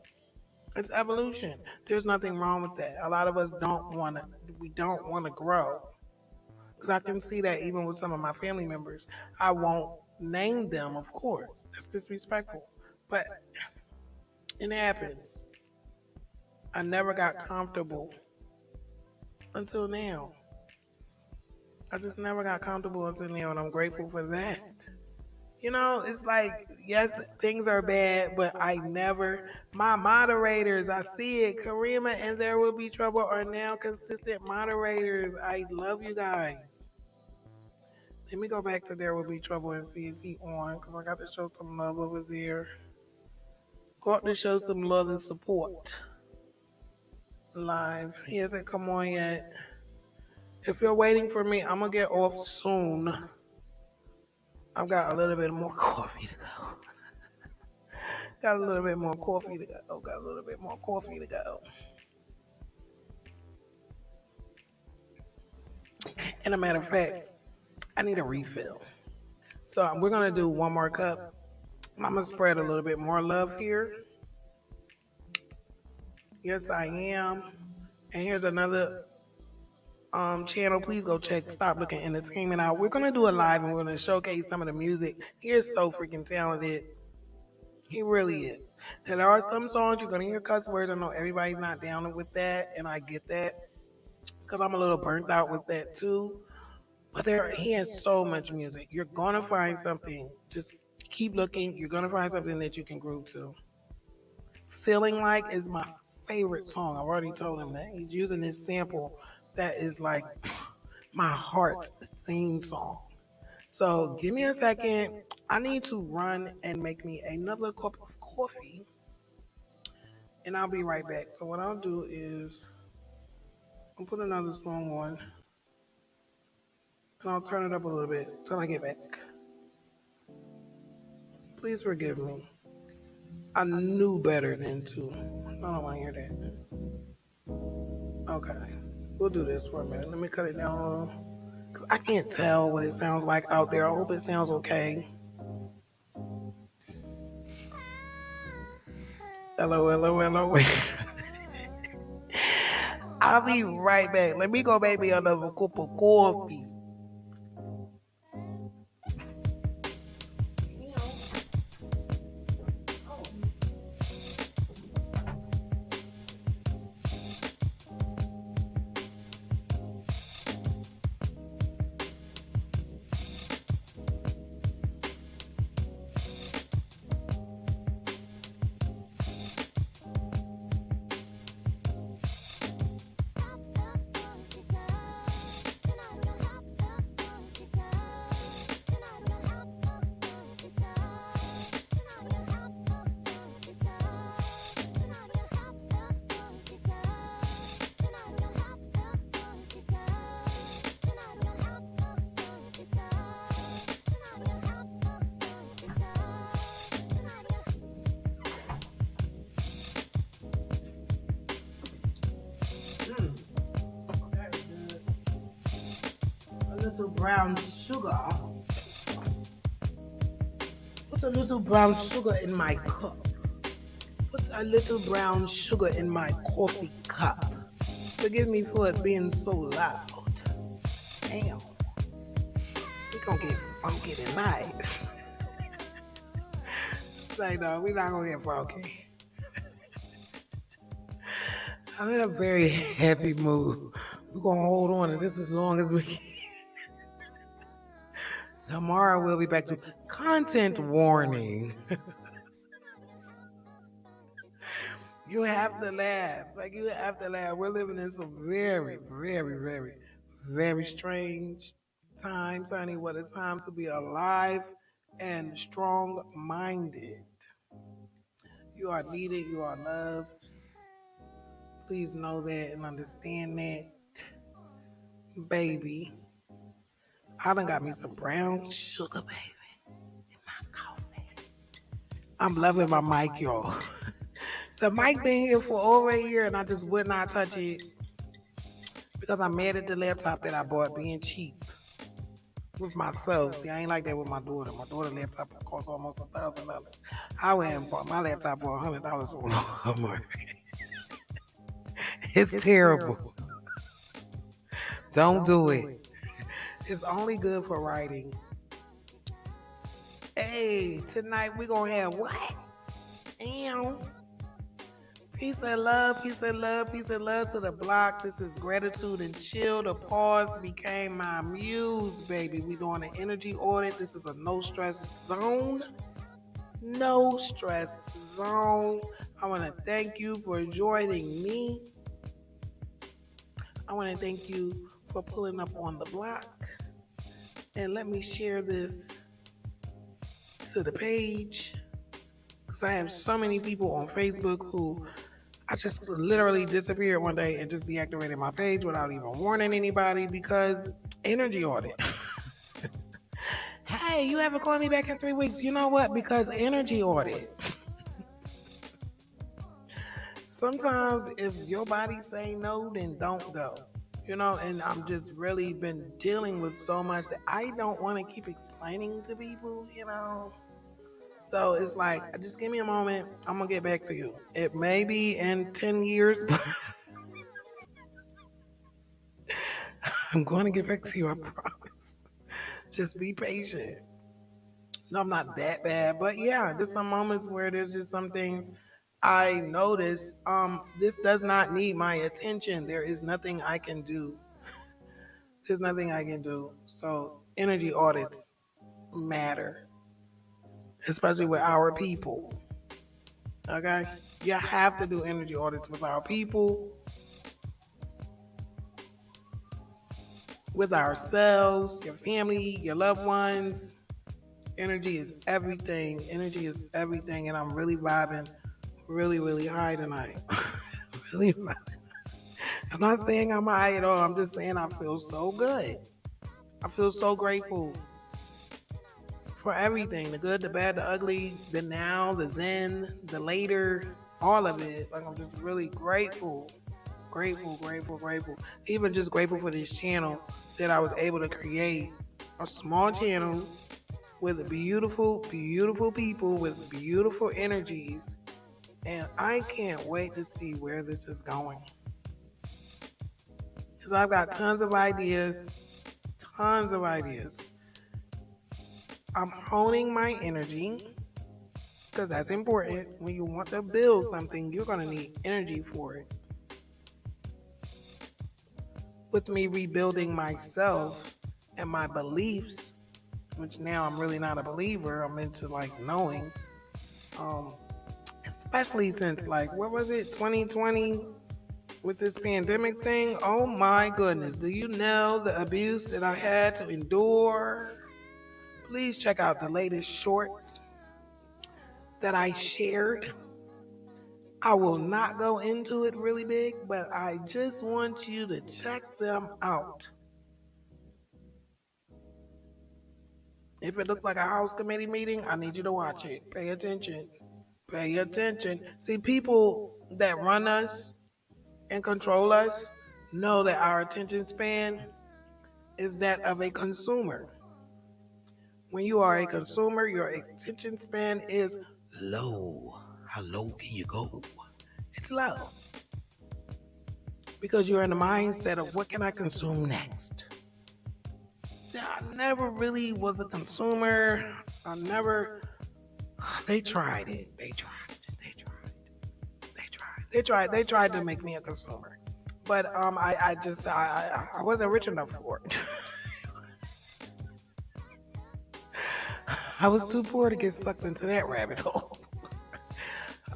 It's evolution. There's nothing wrong with that. A lot of us we don't want to grow. Because I can see that even with some of my family members. I won't name them, of course. That's disrespectful. But it happens. I never got comfortable until now. I just never got comfortable until now, and I'm grateful for that. It's like, yes, things are bad, but my moderators, I see it. Karima and There Will Be Trouble are now consistent moderators. I love you guys. Let me go back to There Will Be Trouble and see is he on, because I got to show some love over there. Got to show some love and support live. He hasn't come on yet. If you're waiting for me, I'm going to get off soon. I've got a little bit more coffee to go. Got a little bit more coffee to go. Got a little bit more coffee to go. And a matter of fact, I need a refill. So we're going to do one more cup. I'm going to spread a little bit more love here. Yes, I am. And here's another channel. Please go check Stop Looking Entertainment out. We're going to do a live and we're going to showcase some of the music. He is so freaking talented. He really is. There are some songs you're going to hear cuss words. I know everybody's not down with that, and I get that because I'm a little burnt out with that too. But he has so much music. You're going to find something. Just keep looking. You're going to find something that you can groove to. Feeling Like is my favorite song. I've already told him that. He's using this sample that is like my heart's theme song. So give me a second. I need to run and make me another cup of coffee, and I'll be right back. So what I'll do is I'll put another song on, and I'll turn it up a little bit till I get back. Please forgive me. I knew better than to. I don't want to hear that. Okay. We'll do this for a minute. Let me cut it down a little. Because I can't tell what it sounds like out there. I hope it sounds okay. Hello, hello, hello. I'll be right back. Let me go make me another cup of coffee. Little brown sugar. Put a little brown sugar in my cup. Put a little brown sugar in my coffee cup. Forgive me for it being so loud. Damn. We gonna get funky tonight. Say no, we not gonna get funky. I'm in a very happy mood. We're gonna hold on to this as long as we can. Tomorrow we'll be back to content warning. You have to laugh. Like you have to laugh. We're living in some very, very, very, very strange times, honey. What a time to be alive and strong minded. You are needed, you are loved. Please know that and understand that. Baby. I done got me some brown sugar, baby, in my coffee. I'm loving my mic, y'all. The mic been here for over a year and I just would not touch it because I'm mad at the laptop that I bought being cheap with myself. See, I ain't like that with my daughter. My daughter's laptop cost almost $1,000. I went and bought my laptop for $100 for Walmart. It's terrible. Don't do it. It's only good for writing. Hey, tonight we gonna have what? Damn. Peace and love, peace and love, peace and love to the block. This is gratitude and chill. The pause became my muse, baby. We doing an energy audit. This is a no stress zone. No stress zone. I want to thank you for joining me. I want to thank you for pulling up on the block. And let me share this to the page. Because I have so many people on Facebook who I just literally disappeared one day and just deactivated my page without even warning anybody because energy audit. Hey, you haven't called me back in 3 weeks. You know what? Because energy audit. Sometimes if your body say no, then don't go. You know, and I'm just really been dealing with so much that I don't want to keep explaining to people, you know. So it's like, just give me a moment. I'm going to get back to you. It may be in 10 years, but I'm going to get back to you, I promise. Just be patient. No, I'm not that bad, but yeah, there's some moments where there's just some things I notice. This does not need my attention. There is nothing I can do. There's nothing I can do. So energy audits matter, especially with our people. Okay, you have to do energy audits with our people, with ourselves, your family, your loved ones. Energy is everything. Energy is everything, and I'm really vibing, really, really high tonight. Really vibing. I'm not saying I'm high at all. I'm just saying I feel so good. I feel so grateful for everything, the good, the bad, the ugly, the now, the then, the later, all of it. Like I'm just really grateful. Grateful, grateful, grateful. Even just grateful for this channel that I was able to create. A small channel with beautiful, beautiful people with beautiful energies. And I can't wait to see where this is going. Because I've got tons of ideas. Tons of ideas. I'm honing my energy because that's important. When you want to build something, you're going to need energy for it. With me rebuilding myself and my beliefs, which now I'm really not a believer, I'm into like knowing. Especially since like, what was it, 2020 with this pandemic thing? Oh my goodness. Do you know the abuse that I had to endure? Please check out the latest shorts that I shared. I will not go into it really big, but I just want you to check them out. If it looks like a house committee meeting, I need you to watch it. Pay attention. Pay attention. See, people that run us and control us know that our attention span is that of a consumer. When you are a consumer, your attention span is low. How low can you go? It's low. Because you're in the mindset of what can I consume next? See, I never really was a consumer. They tried it. They tried to make me a consumer. But I wasn't rich enough for it. I was too poor to get sucked into that rabbit hole.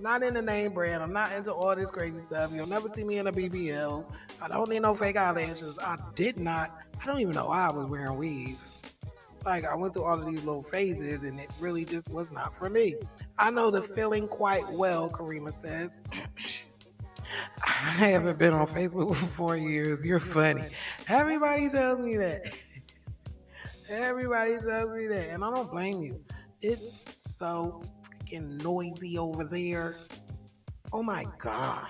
not in the name brand. I'm not into all this crazy stuff. You'll never see me in a BBL. I don't need no fake eyelashes. I did not. I don't even know why I was wearing weave. Like, I went through all of these little phases and it really just was not for me. I know the feeling quite well, Karima says. I haven't been on Facebook for 4 years. You're funny. Everybody tells me that. Everybody tells me that. And I don't blame you. It's so freaking noisy over there. Oh my God.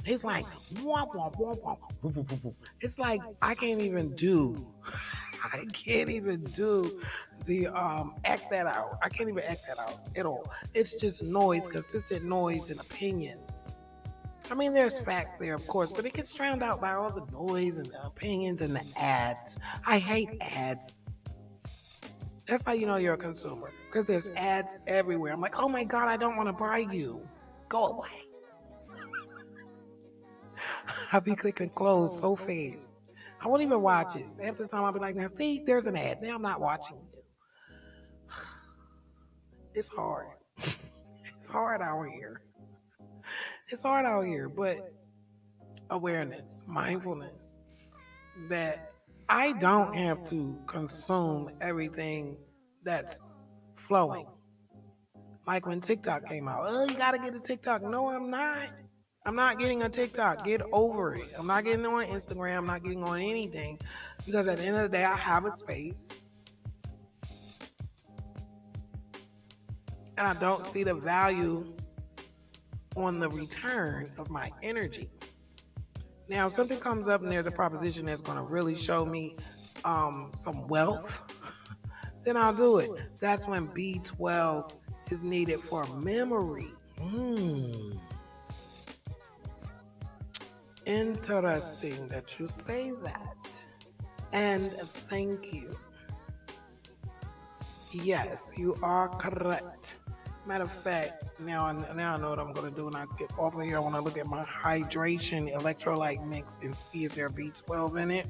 It's like, womp, womp, womp, womp, whoop, whoop, whoop, whoop. It's like I can't even do. I can't even do the act that out. I can't even act that out at all. It's just noise, consistent noise and opinions. I mean, there's facts there, of course, but it gets drowned out by all the noise and the opinions and the ads. I hate ads. That's how you know you're a consumer, because there's ads everywhere. I'm like, oh my God, I don't want to buy you. Go away. I'll be clicking close so fast. I won't even watch it. After the time, I'll be like, now see, there's an ad. Now I'm not watching you. It's hard. It's hard out here. It's hard out here, but awareness, mindfulness, that I don't have to consume everything that's flowing. Like when TikTok came out, oh, you gotta get a TikTok. No, I'm not. I'm not getting a TikTok. Get over it. I'm not getting on Instagram. I'm not getting on anything because at the end of the day, I have a space and I don't see the value on the return of my energy. Now, if something comes up and there's a proposition that's going to really show me some wealth, then I'll do it. That's when B12 is needed for memory. Interesting that you say that. And thank you. Yes, you are correct. Matter of fact, now I know what I'm going to do when I get off of here. I want to look at my hydration electrolyte mix and see if there's B12 in it.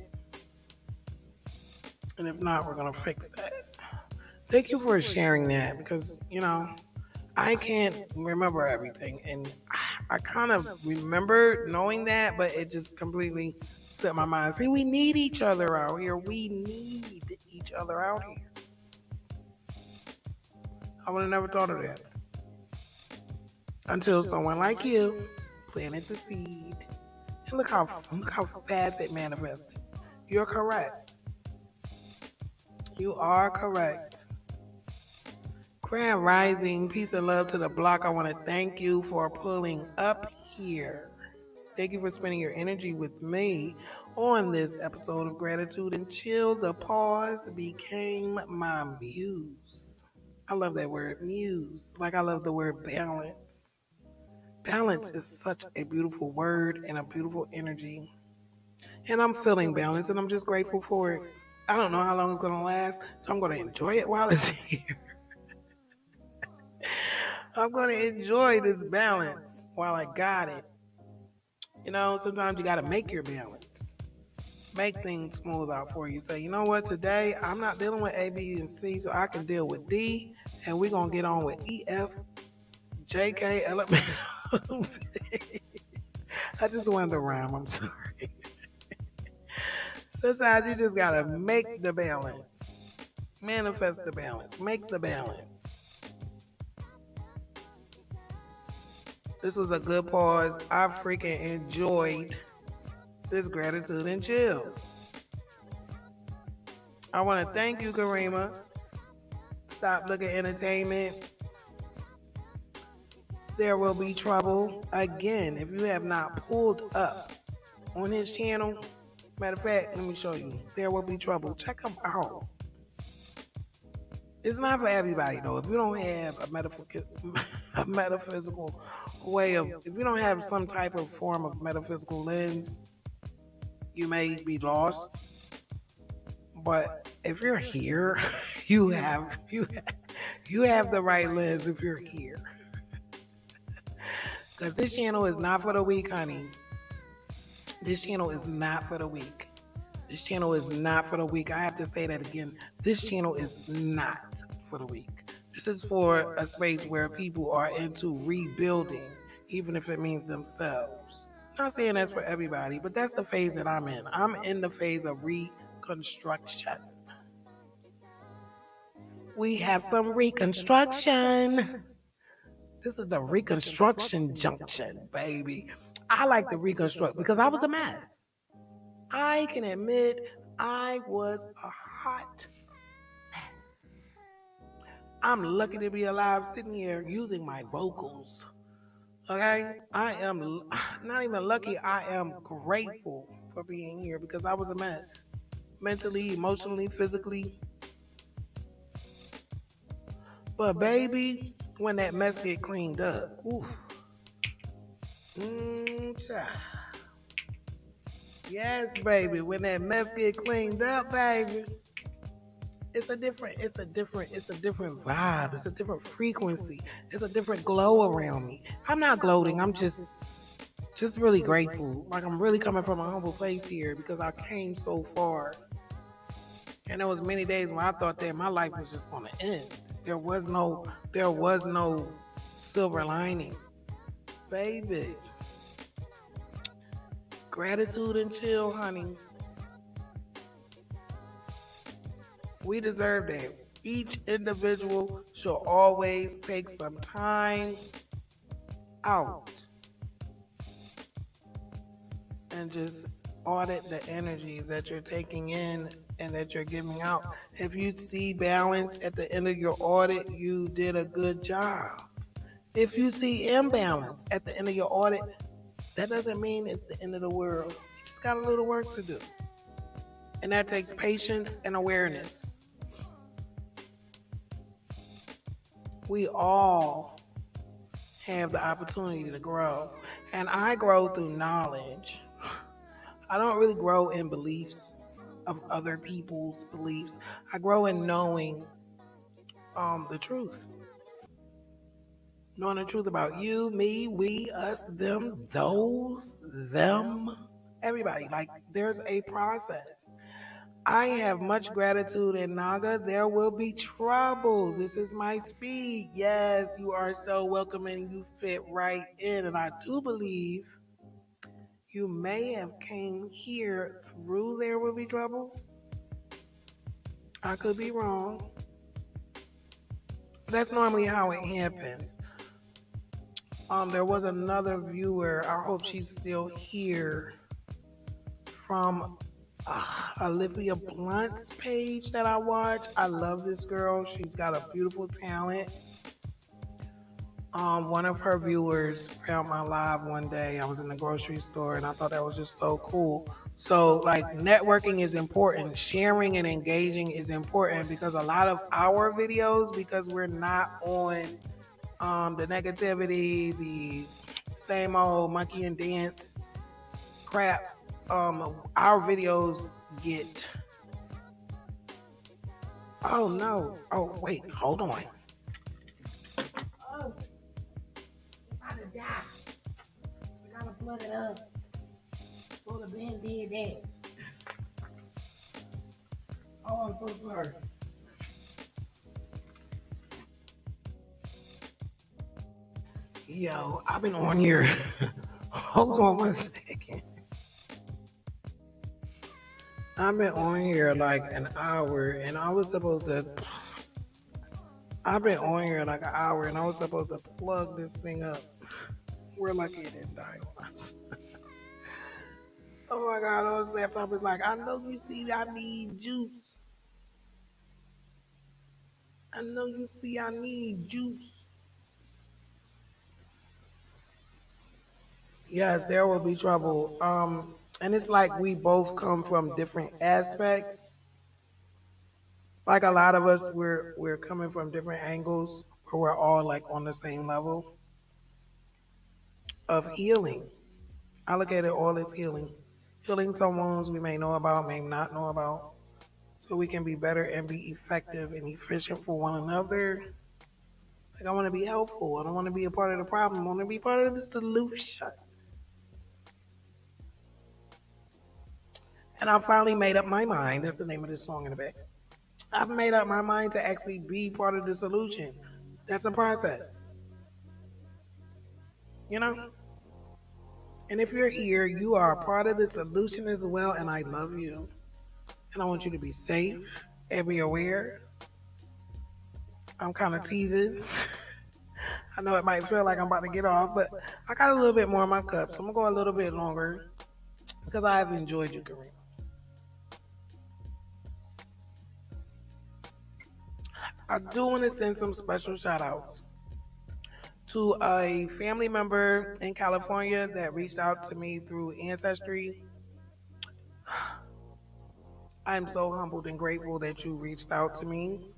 And if not, we're going to fix that. Thank you for sharing that because, I can't remember everything. And I kind of remember knowing that, but it just completely slipped my mind. See, we need each other out here. We need each other out here. I would have never thought of that until someone like you planted the seed. And look how fast it manifested. You're correct. You are correct. Grand Rising, peace and love to the block. I want to thank you for pulling up here. Thank you for spending your energy with me on this episode of Gratitude and Chill. The pause became my muse. I love that word, muse. Like I love the word balance. Balance is such a beautiful word and a beautiful energy. And I'm feeling balance and I'm just grateful for it. I don't know how long it's going to last, so I'm going to enjoy it while it's here. I'm going to enjoy this balance while I got it. Sometimes you got to make your balance. Make things smooth out for you. Say, you know what, today I'm not dealing with A, B, and C, so I can deal with D, and we're going to get on with E, F, J, K, L, M. I just wanted to rhyme, I'm sorry. Sometimes you just got to make the balance. Manifest the balance. Make the balance. This was a good pause. I freaking enjoyed this gratitude and chill. I want to thank you, Karima. Stop Looking Entertainment. There will be trouble. Again, if you have not pulled up on his channel, matter of fact, let me show you. There will be trouble. Check him out. It's not for everybody though. If you don't have a metaphysical way of, if you don't have some type of form of metaphysical lens, you may be lost. But if you're here, you have the right lens if you're here. Because this channel is not for the weak, honey. This channel is not for the weak. This channel is not for the weak. I have to say that again. This channel is not for the weak. This is for a space where people are into rebuilding even if it means themselves. Not saying that's for everybody, but that's the phase that I'm in. I'm in the phase of reconstruction. We have some reconstruction. This is the reconstruction junction, baby. I like to reconstruct because I was a mess. I can admit I was a hot mess. I'm lucky to be alive sitting here using my vocals. Okay? I am not even lucky, I am grateful for being here because I was a mess. Mentally, emotionally, physically. But baby, when that mess get cleaned up, ooh, child. Yes, baby. When that mess get cleaned up, baby, it's a different vibe. It's a different frequency. It's a different glow around me. I'm not gloating. I'm just really grateful. Like I'm really coming from a humble place here because I came so far. And there was many days when I thought that my life was just gonna end. There was no silver lining. Baby. Gratitude and chill, honey. We deserve that. Each individual should always take some time out and just audit the energies that you're taking in and that you're giving out. If you see balance at the end of your audit, you did a good job. If you see imbalance at the end of your audit, that doesn't mean it's the end of the world. You just got a little work to do. And that takes patience and awareness. We all have the opportunity to grow. And I grow through knowledge. I don't really grow in beliefs of other people's beliefs. I grow in knowing the truth. Knowing the truth about you, me, we, us, them, those, them, everybody. Like there's a process. I have much gratitude in Naga. There will be trouble. This is my speed. Yes, you are so welcome and you fit right in. And I do believe you may have came here through There Will Be Trouble. I could be wrong. That's normally how it happens. There was another viewer. I hope she's still here from Olivia Blunt's page that I watch. I love this girl. She's got a beautiful talent. One of her viewers found my live one day. I was in the grocery store and I thought that was just so cool. So, like, networking is important. Sharing and engaging is important because a lot of our videos, because we're not on the negativity, the same old monkey and dance crap, our videos get. Oh no. Oh, wait, hold on. Oh, I'm about to die. I gotta plug it up. So the band did that. Oh, I'm so sorry. Yo, I've been on here. Hold on one second. I've been on here like an hour and I was supposed to. I've been on here like an hour and I was supposed to plug this thing up. We're lucky it didn't die on us. Oh my god, I was laptop is like, I know you see I need juice. I know you see I need juice. Yes, there will be trouble. And it's like we both come from different aspects. Like a lot of us, we're coming from different angles, but we're all like on the same level of healing. I look at it all as healing. Healing some wounds we may know about, may not know about, so we can be better and be effective and efficient for one another. Like I want to be helpful. I don't want to be a part of the problem. I want to be part of the solution. And I finally made up my mind. That's the name of this song in the back. I've made up my mind to actually be part of the solution. That's a process. you know? And if you're here, you are a part of the solution as well, and I love you. And I want you to be safe and be aware. I'm kind of teasing. I know it might feel like I'm about to get off, but I got a little bit more in my cup, so I'm gonna go a little bit longer because I have enjoyed you, Kareem. I do want to send some special shout outs to a family member in California that reached out to me through Ancestry. I'm so humbled and grateful that you reached out to me.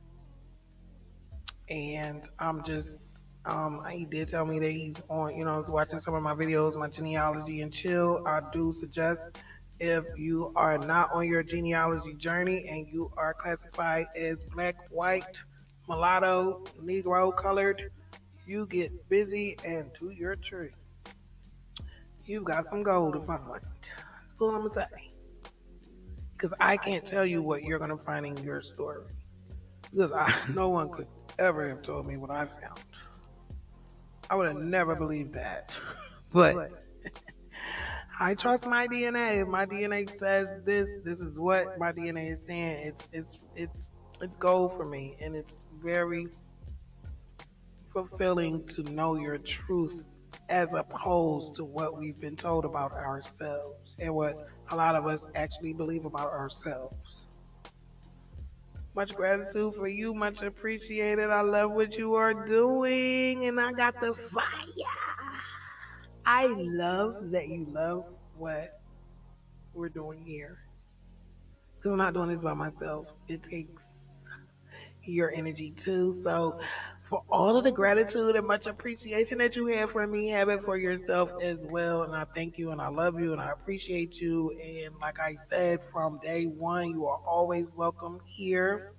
And I'm just, he did tell me that he's on, he's watching some of my videos, my genealogy and chill. I do suggest if you are not on your genealogy journey and you are classified as black, white, mulatto, Negro, colored, you get busy and do your tree. You've got some gold to find. That's all I'm gonna say. Because I can't tell you what you're gonna find in your story. Because no one could ever have told me what I found. I would have never believed that. But I trust my DNA. If my DNA says this, this is what my DNA is saying. It's gold for me, and it's very fulfilling to know your truth as opposed to what we've been told about ourselves and what a lot of us actually believe about ourselves. Much gratitude for you, much appreciated. I love what you are doing, and I got the fire. I love that you love what we're doing here. Because I'm not doing this by myself. It takes your energy too. So, for all of the gratitude and much appreciation that you have for me, have it for yourself as well. And I thank you and I love you and I appreciate you. And like I said, from day one, you are always welcome here.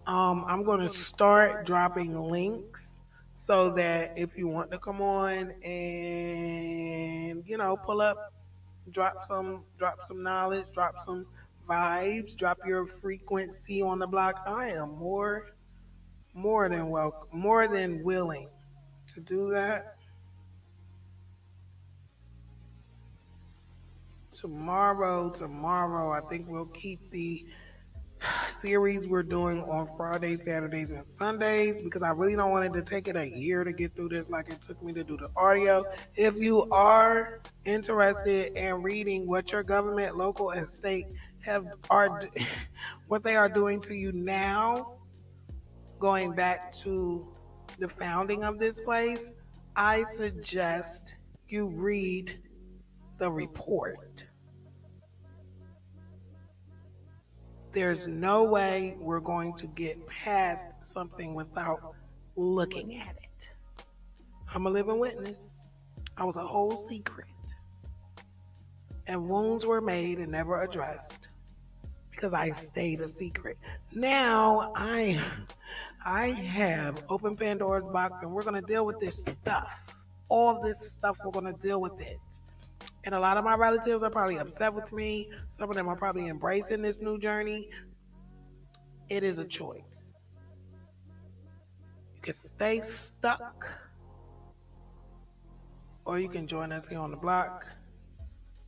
I'm going to start dropping links so that if you want to come on and pull up, drop some knowledge, drop some vibes, drop your frequency on the block. I am more than welcome, more than willing to do that. Tomorrow, I think we'll keep the series we're doing on Fridays, Saturdays, and Sundays because I really don't want it to take it a year to get through this like it took me to do the audio. If you are interested in reading what your government, local, and state have are what they are doing to you now, going back to the founding of this place, I suggest you read the report. There's no way we're going to get past something without looking at it. I'm a living witness. I was a whole secret, and wounds were made and never addressed because I stayed a secret. Now I have open Pandora's box, and we're gonna deal with this stuff. All this stuff, we're gonna deal with it. And a lot of my relatives are probably upset with me. Some of them are probably embracing this new journey. It is a choice. You can stay stuck, or you can join us here on the block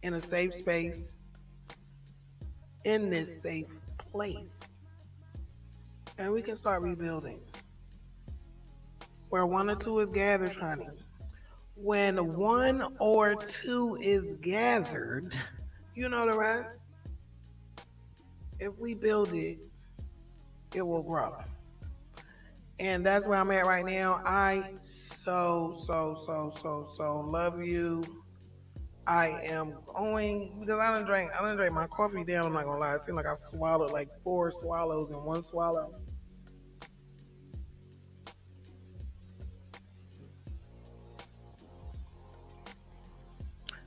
in a safe space, in this safe place, and we can start rebuilding. Where one or two is gathered, honey. When one or two is gathered, you know the rest. If we build it, it will grow. And that's where I'm at right now. I so love you. I am going because I done drank my coffee down. I'm not gonna lie. It seemed like I swallowed like four swallows in one swallow.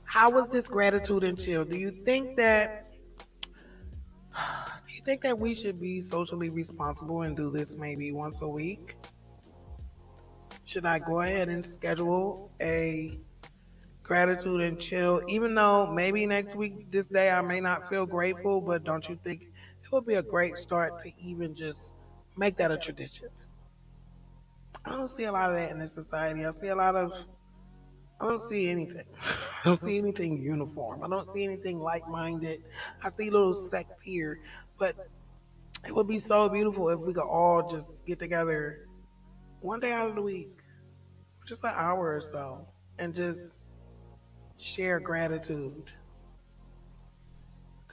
How was this gratitude and chill? Do you think that we should be socially responsible and do this maybe once a week? Should I go ahead and schedule a gratitude and chill, even though maybe next week, this day, I may not feel grateful, but don't you think it would be a great start to even just make that a tradition? I don't see a lot of that in this society. I see a lot of I don't see anything. I don't see anything uniform. I don't see anything like minded. I see little sects here, but it would be so beautiful if we could all just get together one day out of the week, just an hour or so, and just share gratitude.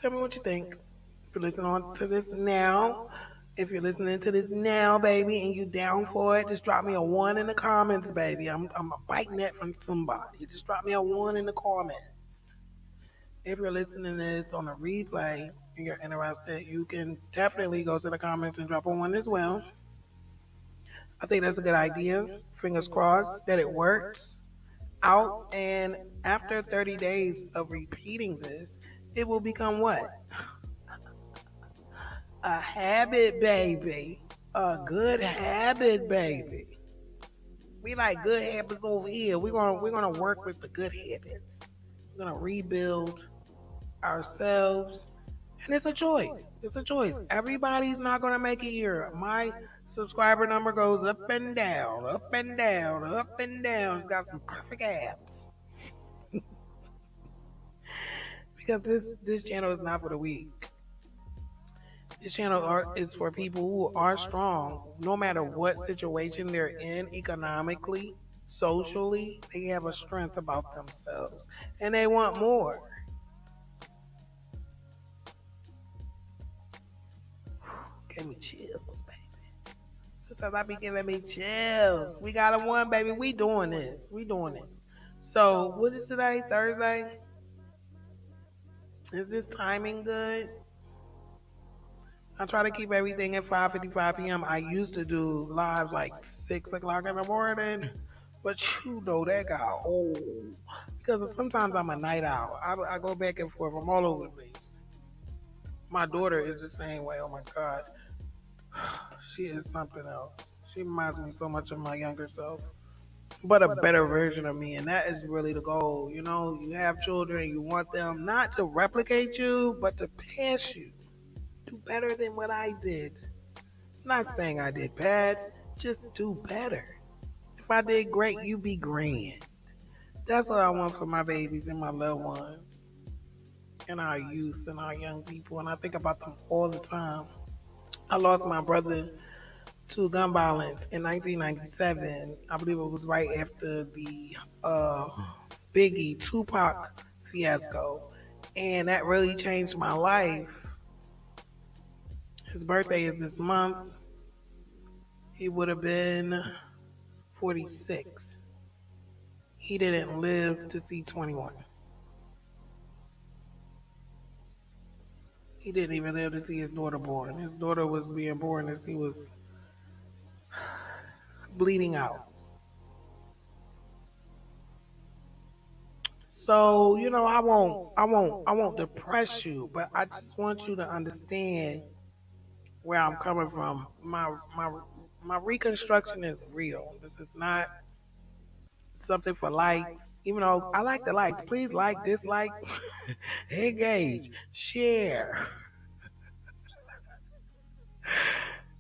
Tell me what you think. If you're listening on to this now, if you're listening to this now, baby, and you down for it, just drop me a one in the comments, baby. I'm biting that from somebody. Just drop me a one in the comments. If you're listening to this on a replay and you're interested, you can definitely go to the comments and drop a one as well. I think that's a good idea. Fingers crossed that it works out. And after 30 days of repeating this, it will become what? A habit, baby. A good habit, baby. We like good habits over here. We're gonna work with the good habits. We're gonna rebuild ourselves. And it's a choice. It's a choice. Everybody's not gonna make it here. My subscriber number goes up and down, up and down, up and down. It's got some perfect abs. Because this channel is not for the weak. This channel is for people who are strong, no matter what situation they're in economically, socially. They have a strength about themselves, and they want more. Give me chills, baby. Sometimes I be giving me chills. We got a one, baby. We doing this. We doing this. So what is today? Thursday? Is this timing good? I try to keep everything at 5:55 p.m. I used to do lives like 6 o'clock in the morning, but you know that got old because sometimes I'm a night owl. I go back and forth. I'm all over the place. My daughter is the same way. Oh my God, she is something else. She reminds me so much of my younger self, but a better version of me, and that is really the goal. You know, you have children, you want them not to replicate you, but to pass you. Do better than what I did. Not saying I did bad, just do better. If I did great, you be grand. That's what I want for my babies and my loved ones and our youth and our young people. And I think about them all the time. I lost my brother to gun violence in 1997. I believe it was right after the Biggie Tupac fiasco. And that really changed my life. His birthday is this month. He would have been 46. He didn't live to see 21. He didn't even live to see his daughter born. His daughter was being born as he was bleeding out. So, you know, I won't depress you, but I just want you to understand where I'm coming from. My reconstruction is real. This is not something for likes. Even though I like the likes, please like, dislike, engage, share,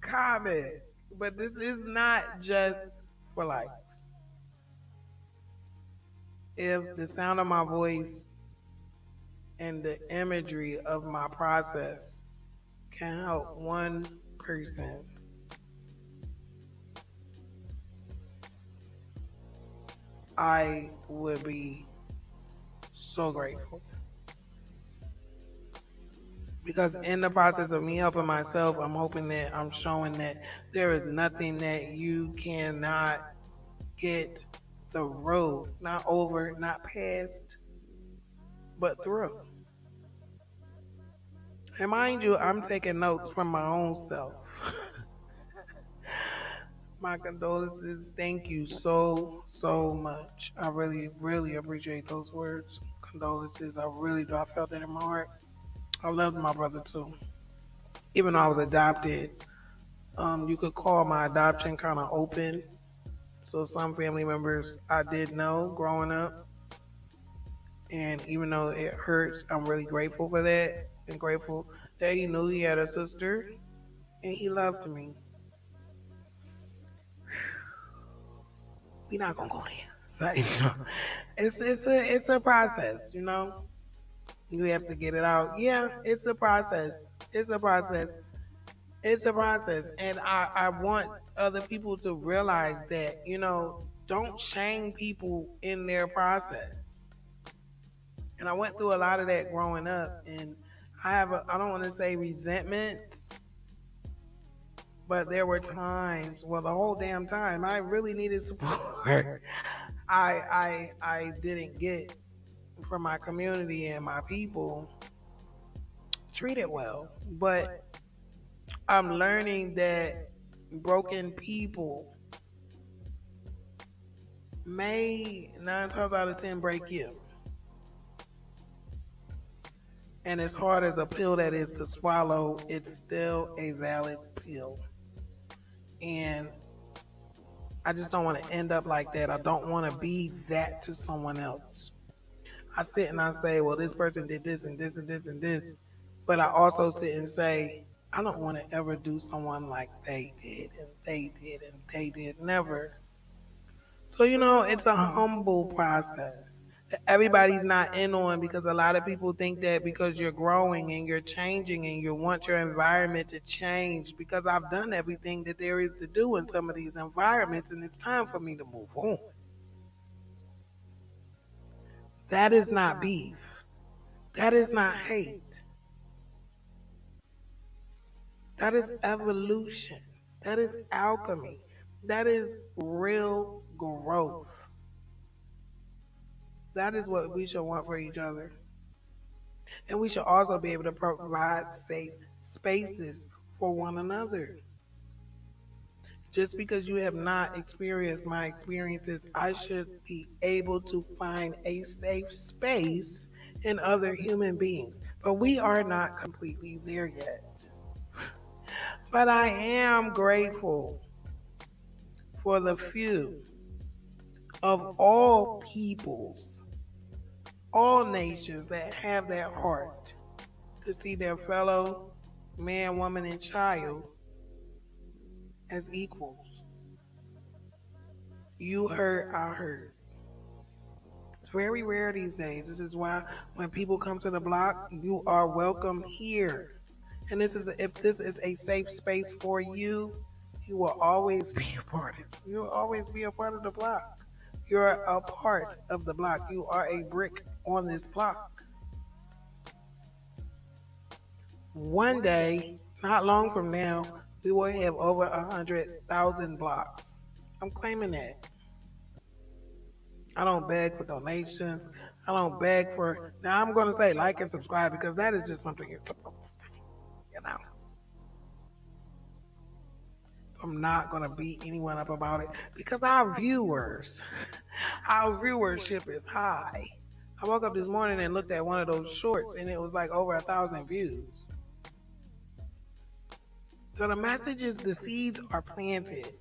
comment. But this is not just for likes. If the sound of my voice and the imagery of my process can help one person, I would be so grateful. Because in the process of me helping myself, I'm hoping that I'm showing that there is nothing that you cannot get through, not over, not past, but through. And mind you, I'm taking notes from my own self. My condolences. Thank you so much. I really, really appreciate those words. Condolences. I really do. I felt it in my heart. I loved my brother too. Even though I was adopted, you could call my adoption kind of open. So some family members I did know growing up, and even though it hurts, I'm really grateful for that and grateful that he knew he had a sister and he loved me. We not gonna go there. So, It's a process, you know. You have to get it out. Yeah, it's a process. It's a process. It's a process. And I want other people to realize that, don't shame people in their process. And I went through a lot of that growing up, and I don't want to say resentments, but there were times, well, the whole damn time, I really needed support. I didn't get from my community and my people treated well. But I'm learning that broken people may 9 times out of 10 break you. And as hard as a pill that is to swallow, it's still a valid pill. And I just don't want to end up like that. I don't want to be that to someone else. I sit and I say, well, this person did this and this and this and this. But I also sit and say, I don't want to ever do someone like they did and they did and they did. Never. So, it's a humble process that everybody's not in on, because a lot of people think that because you're growing and you're changing and you want your environment to change, because I've done everything that there is to do in some of these environments and it's time for me to move on. That is not beef. That is not hate. That is evolution. That is alchemy. That is real growth. That is what we should want for each other. And we should also be able to provide safe spaces for one another. Just because you have not experienced my experiences, I should be able to find a safe space in other human beings. But we are not completely there yet. But I am grateful for the few of all peoples, all nations that have that heart to see their fellow man, woman, and child as equals. You hurt, I hurt. It's very rare these days. This is why when people come to the block, you are welcome here. And if this is a safe space for you, you will always be a part of it. You will always be a part of the block. You're a part of the block. You are a brick on this block. One day, not long from now, we will have over 100,000 blocks. I'm claiming that. I don't beg for donations. I don't beg for. Now I'm going to say like and subscribe because that is just something you're supposed to say. You know, I'm not going to beat anyone up about it because our viewership is high. I woke up this morning and looked at one of those shorts and it was like over 1,000 views. So the message is the seeds are planted.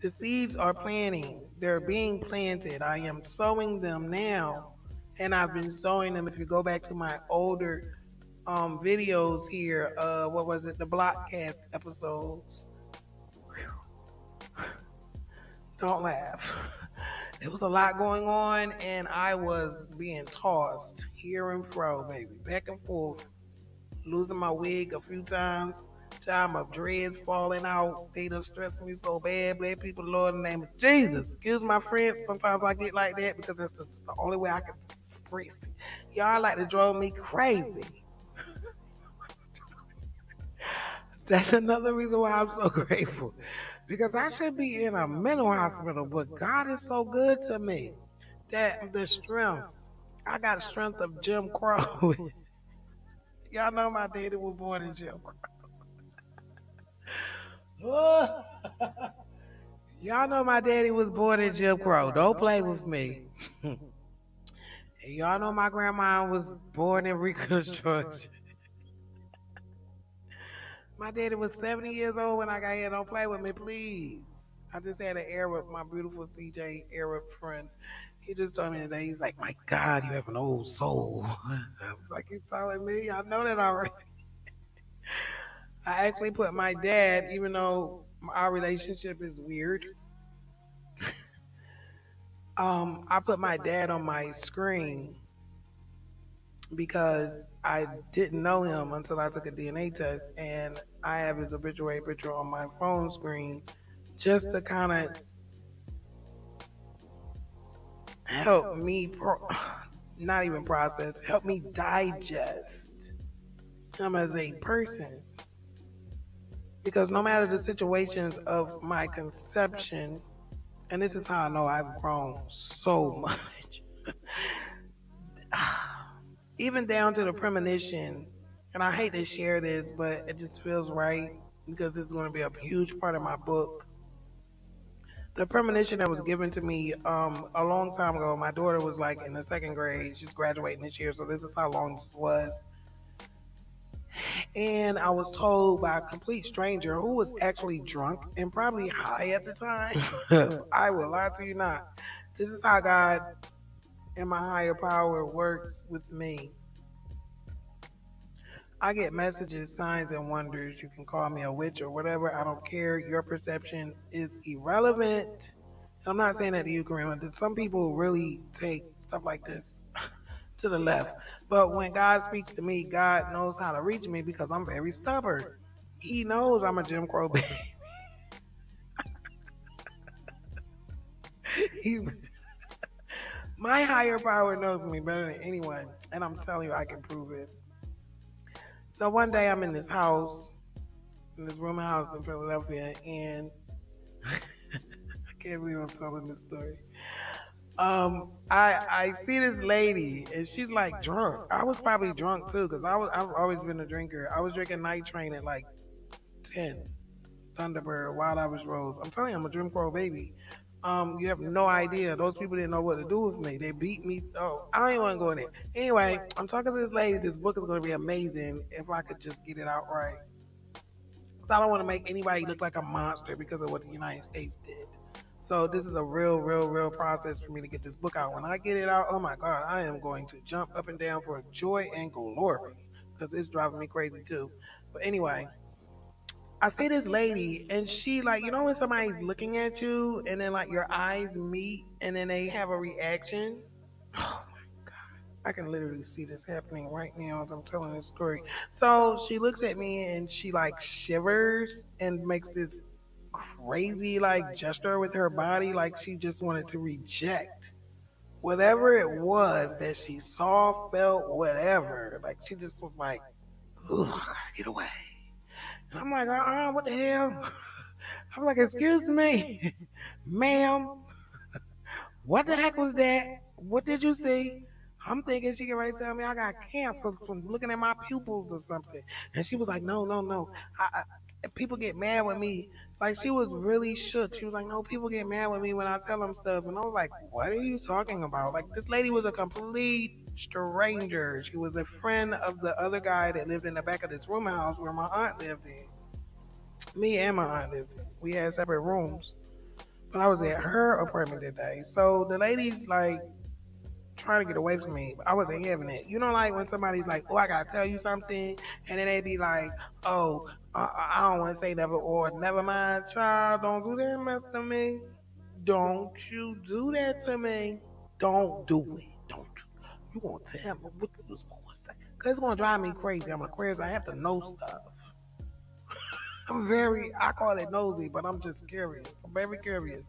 The seeds are planting. They're being planted. I am sowing them now. And I've been sowing them. If you go back to my older videos here, what was it? The Blockcast episodes. Don't laugh. There was a lot going on, and I was being tossed here and fro, baby, back and forth, losing my wig a few times. Child, my dreads falling out. They done stressed me so bad. Black people, Lord, in the name of Jesus. Excuse my French. Sometimes I get like that because that's just the only way I can express it. Y'all like to drive me crazy. That's another reason why I'm so grateful. Because I should be in a mental hospital, but God is so good to me. That the strength. I got strength of Jim Crow. Y'all know my daddy was born in Jim Crow. Y'all know my daddy was born in Jim Crow. Don't play with me. And y'all know my grandma was born in Reconstruction. My daddy was 70 years old when I got here. Don't play with me, please. I just had an Arab, my beautiful CJ Arab friend. He just told me today, he's like, my God, you have an old soul. I was like, you telling me? I know that already. I actually put my dad, even though our relationship is weird, I put my dad on my screen because I didn't know him until I took a DNA test, and I have his obituary picture on my phone screen just to kind of help me, not even process, help me digest him as a person. Because no matter the situations of my conception, and this is how I know I've grown so much, even down to the premonition, and I hate to share this, but it just feels right because this is going to be a huge part of my book. The premonition that was given to me a long time ago, my daughter was like in the second grade. She's graduating this year, so this is how long this was. And I was told by a complete stranger who was actually drunk and probably high at the time. I will lie to you not. This is how God and my higher power works with me. I get messages, signs, and wonders. You can call me a witch or whatever. I don't care. Your perception is irrelevant. I'm not saying that to you, Kareem. Some people really take stuff like this to the left. But when God speaks to me, God knows how to reach me because I'm very stubborn. He knows I'm a Jim Crow baby. he, my higher power knows me better than anyone. And I'm telling you, I can prove it. So one day I'm in this house, in this room house in Philadelphia, and I can't believe I'm telling this story. I see this lady and she's like drunk. I was probably drunk too because I've always been a drinker. I was drinking Night Train at like 10, Thunderbird, Wild Irish Rose. I'm telling you, I'm a Jim Crow baby. You have no idea. Those people didn't know what to do with me. They beat me. Oh, I don't even want to go in there. Anyway, I'm talking to this lady. This book is going to be amazing if I could just get it out right. Because I don't want to make anybody look like a monster because of what the United States did. So this is a real process for me to get this book out. When I get it out, oh my God, I am going to jump up and down for joy and glory because it's driving me crazy too. But anyway, I see this lady and she like, you know when somebody's looking at you and then like your eyes meet and then they have a reaction? Oh my God. I can literally see this happening right now as I'm telling this story. So she looks at me and she like shivers and makes this crazy like gesture with her body like she just wanted to reject whatever it was that she saw, felt, whatever. Like she just was like, "Ugh, I gotta get away." And I'm like, what the hell? I'm like, excuse me, ma'am, what the heck was that? What did you see? I'm thinking she can right tell me I got cancer from looking at my pupils or something. And she was like, no, no, no. People get mad with me. Like she was really shook. She was like, no, people get mad with me when I tell them stuff. And I was like, what are you talking about? Like this lady was a complete stranger. She was a friend of the other guy that lived in the back of this room house where my aunt lived in. Me and my aunt lived in. We had separate rooms. But I was at her apartment that day. So the lady's like trying to get away from me. But I wasn't having it. You know, like when somebody's like, oh, I gotta tell you something, and then they be like, oh, I don't want to say never, or never mind, child, don't do that mess to me. Don't you do that to me. Don't do it. Don't you. You gonna tell me what you was gonna say. Cause it's gonna drive me crazy. I'm an Aquarius. I have to know stuff. I call it nosy, but I'm just curious. I'm very curious.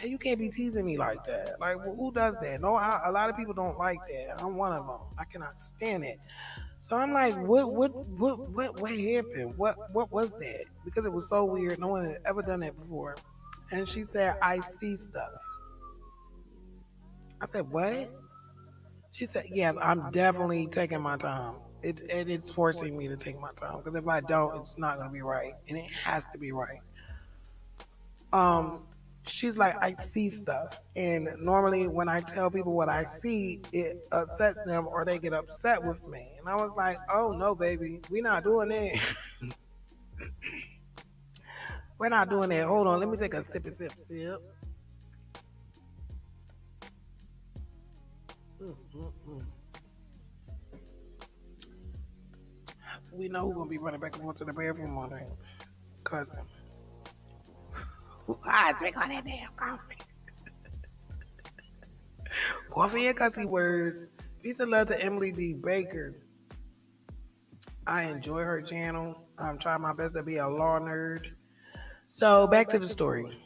And you can't be teasing me like that. Like, well, who does that? No, a lot of people don't like that. I'm one of them. I cannot stand it. So I'm like, what happened? What was that? Because it was so weird. No one had ever done that before. And she said, I see stuff. I said, what? She said, yes, I'm definitely taking my time. It's forcing me to take my time because if I don't, it's not going to be right. And it has to be right. Um, she's like, I see stuff. And normally when I tell people what I see, it upsets them or they get upset with me. And I was like, oh no, baby, we're not doing that. We're not doing that. Hold on, let me take a sip. Mm, mm, mm. We know who's gonna be running back and forth to the bathroom all day. Cousin. I drink all that damn coffee. Off of your cussy words. Peace and love to Emily D. Baker. I enjoy her channel. I'm trying my best to be a law nerd. So back to the story.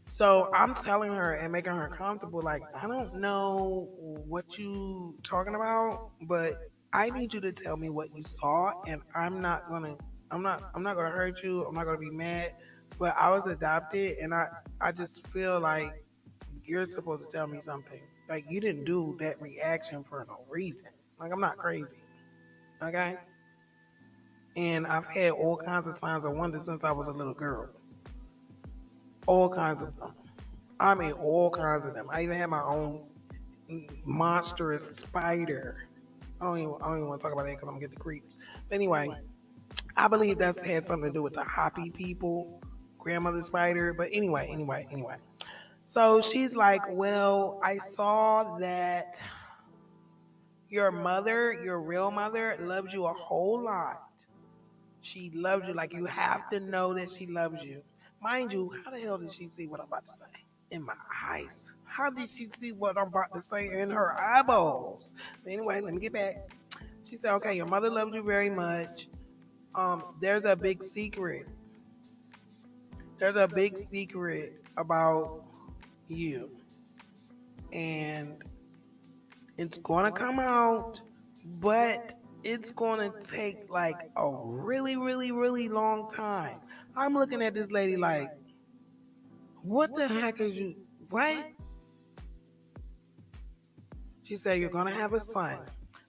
So I'm telling her and making her comfortable, like, I don't know what you talking about, but I need you to tell me what you saw, and I'm not gonna hurt you. I'm not gonna be mad. But I was adopted, and I just feel like you're supposed to tell me something. Like, you didn't do that reaction for no reason. Like, I'm not crazy. Okay? And I've had all kinds of signs of wonder since I was a little girl. All kinds of them. I mean, all kinds of them. I even had my own monstrous spider. I don't even want to talk about that because I'm gonna get the creeps. But anyway, I believe that's had something to do with the Hoppy people, grandmother spider. But anyway. So she's like, well, I saw that your mother, your real mother, loves you a whole lot. She loves you. Like, you have to know that she loves you. Mind you, how the hell did she see what I'm about to say? In my eyes. How did she see what I'm about to say in her eyeballs? But anyway, let me get back. She said, okay, your mother loves you very much. There's a big secret. There's a big secret about you. And it's gonna come out, but it's gonna take like a really, really, really long time. I'm looking at this lady like, what the heck is you? What? She said, you're gonna have a son.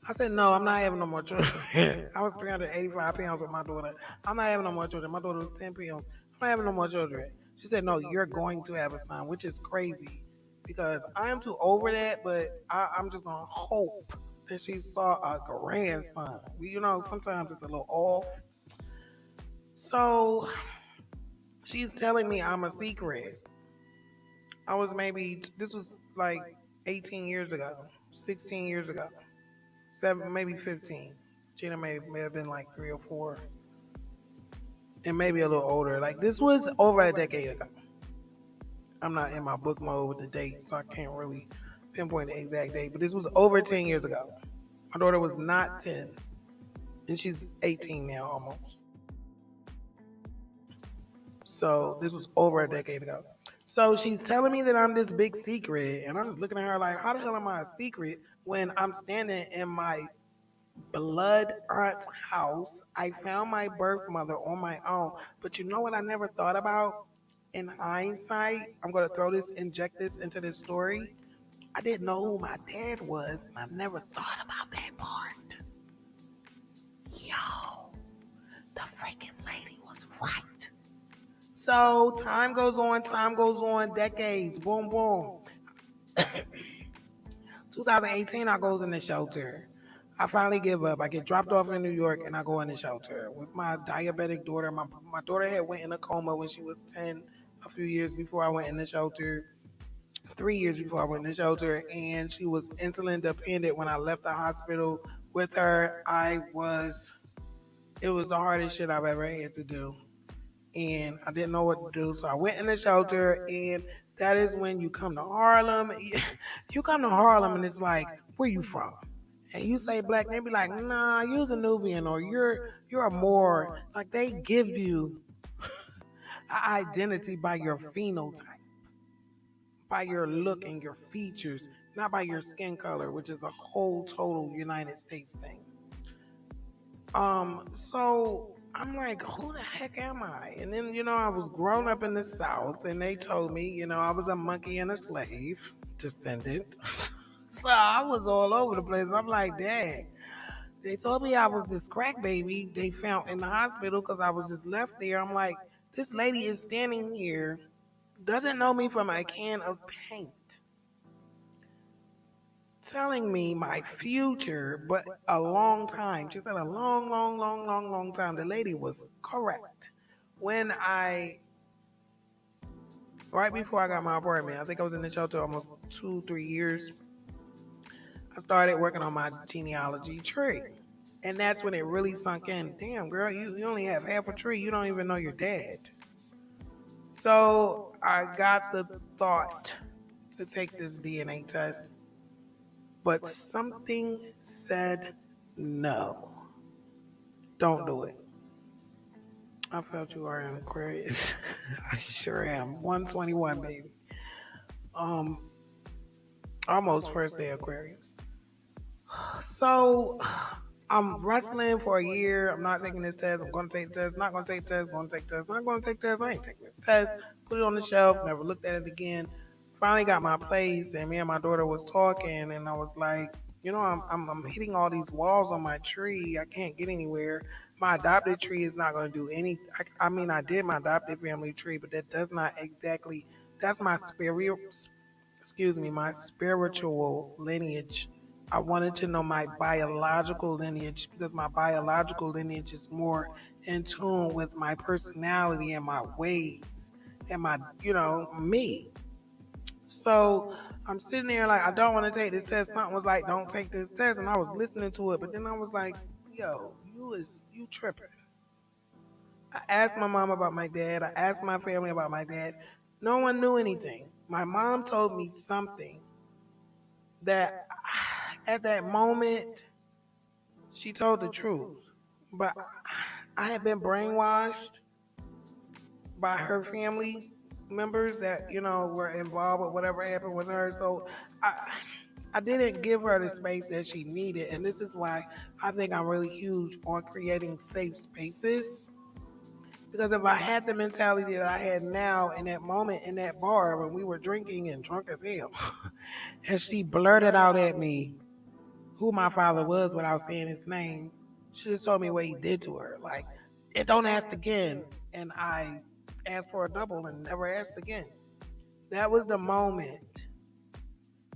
I said, no, I'm not having no more children. I was 385 pounds with my daughter. I'm not having no more children. My daughter was 10 pounds. I'm not having no more children. She said, no, you're going to have a son, which is crazy because I am too over that, but I'm just gonna hope that she saw a grandson. Sometimes it's a little off. So she's telling me I'm a secret. This was like 18 years ago, 16 years ago, seven, maybe 15. Gina may have been like 3 or 4, and maybe a little older. Like, this was over a decade ago. I'm not in my book mode with the date, so I can't really pinpoint the exact date, but this was over 10 years ago. My daughter was not 10, and she's 18 now almost. So this was over a decade ago. So she's telling me that I'm this big secret, and I'm just looking at her like, how the hell am I a secret when I'm standing in my blood aunt's house? I found my birth mother on my own. But you know what I never thought about? In hindsight, I'm going to inject this into this story. I didn't know who my dad was, and I never thought about that part. Yo, the freaking lady was right. So time goes on, decades, boom, boom. 2018, I goes in the shelter. I finally give up. I get dropped off in New York, and I go in the shelter with my diabetic daughter. My daughter had went in a coma when she was 10, a few years before I went in the shelter. 3 years before I went in the shelter, and she was insulin dependent. When I left the hospital with her, it was the hardest shit I've ever had to do. And I didn't know what to do. So I went in the shelter, and that is when you come to Harlem. You come to Harlem, and it's like, where you from? And you say black, they be like, nah, you're a Nubian, or you're a Moor. Like, they give you an identity by your phenotype, by your look and your features, not by your skin color, which is a whole total United States thing. So I'm like, who the heck am I? And then, I was grown up in the South, and they told me, I was a monkey and a slave descendant. So I was all over the place. I'm like, dang. They told me I was this crack baby they found in the hospital because I was just left there. I'm like, this lady is standing here, doesn't know me from a can of paint, telling me my future, but a long time. She said a long, long, long, long, long time. The lady was correct. Right before I got my apartment, I think I was in the shelter almost 2, 3 years. I started working on my genealogy tree. And that's when it really sunk in. Damn, girl, you only have half a tree. You don't even know your dad. So I got the thought to take this DNA test, but something said no, don't do it. I felt you are an Aquarius. I sure am. 121, baby. Um, almost first day Aquarius. So I'm wrestling for a year. I'm not taking this test. I'm going to take the test. Not going to take the test. Going to take the test. Not going to take the test. I ain't taking this test. Put it on the shelf. Never looked at it again. Finally got my place, and me and my daughter was talking, and I was like, I'm hitting all these walls on my tree. I can't get anywhere. My adopted tree is not going to do any. I mean, I did my adopted family tree, but that does not exactly. That's my spirit. Excuse me, my spiritual lineage. I wanted to know my biological lineage because my biological lineage is more in tune with my personality and my ways and my, me. So I'm sitting there like, I don't want to take this test. Something was like, don't take this test. And I was listening to it, but then I was like, yo, you tripping. I asked my mom about my dad. I asked my family about my dad. No one knew anything. My mom told me something that at that moment she told the truth. But I had been brainwashed by her family members that, were involved with whatever happened with her. So I I didn't give her the space that she needed. And this is why I think I'm really huge on creating safe spaces. Because if I had the mentality that I had now in that moment in that bar when we were drinking and drunk as hell, and she blurted out at me who my father was without saying his name, she just told me what he did to her. Like, it don't ask again. And I asked for a double and never asked again. That was the moment,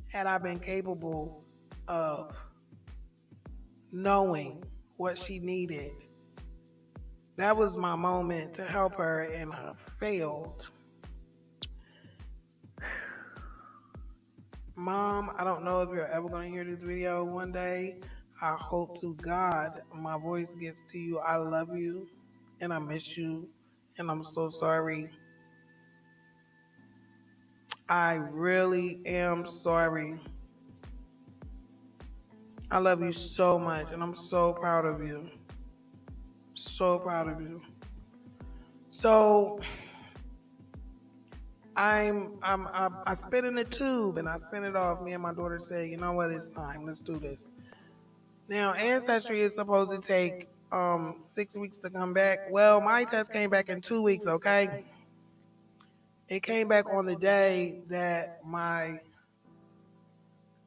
had I been capable of knowing what she needed, that was my moment to help her, and I failed. Mom, I don't know if you're ever going to hear this video one day. I hope to God my voice gets to you. I love you and I miss you and I'm so sorry. I really am sorry. I love you so much and I'm so proud of you. So proud of you. So I spit in the tube and I sent it off. Me and my daughter said, you know what, it's time. Let's do this. Now, Ancestry is supposed to take 6 weeks to come back. Well, my test came back in 2 weeks, okay? It came back on the day that my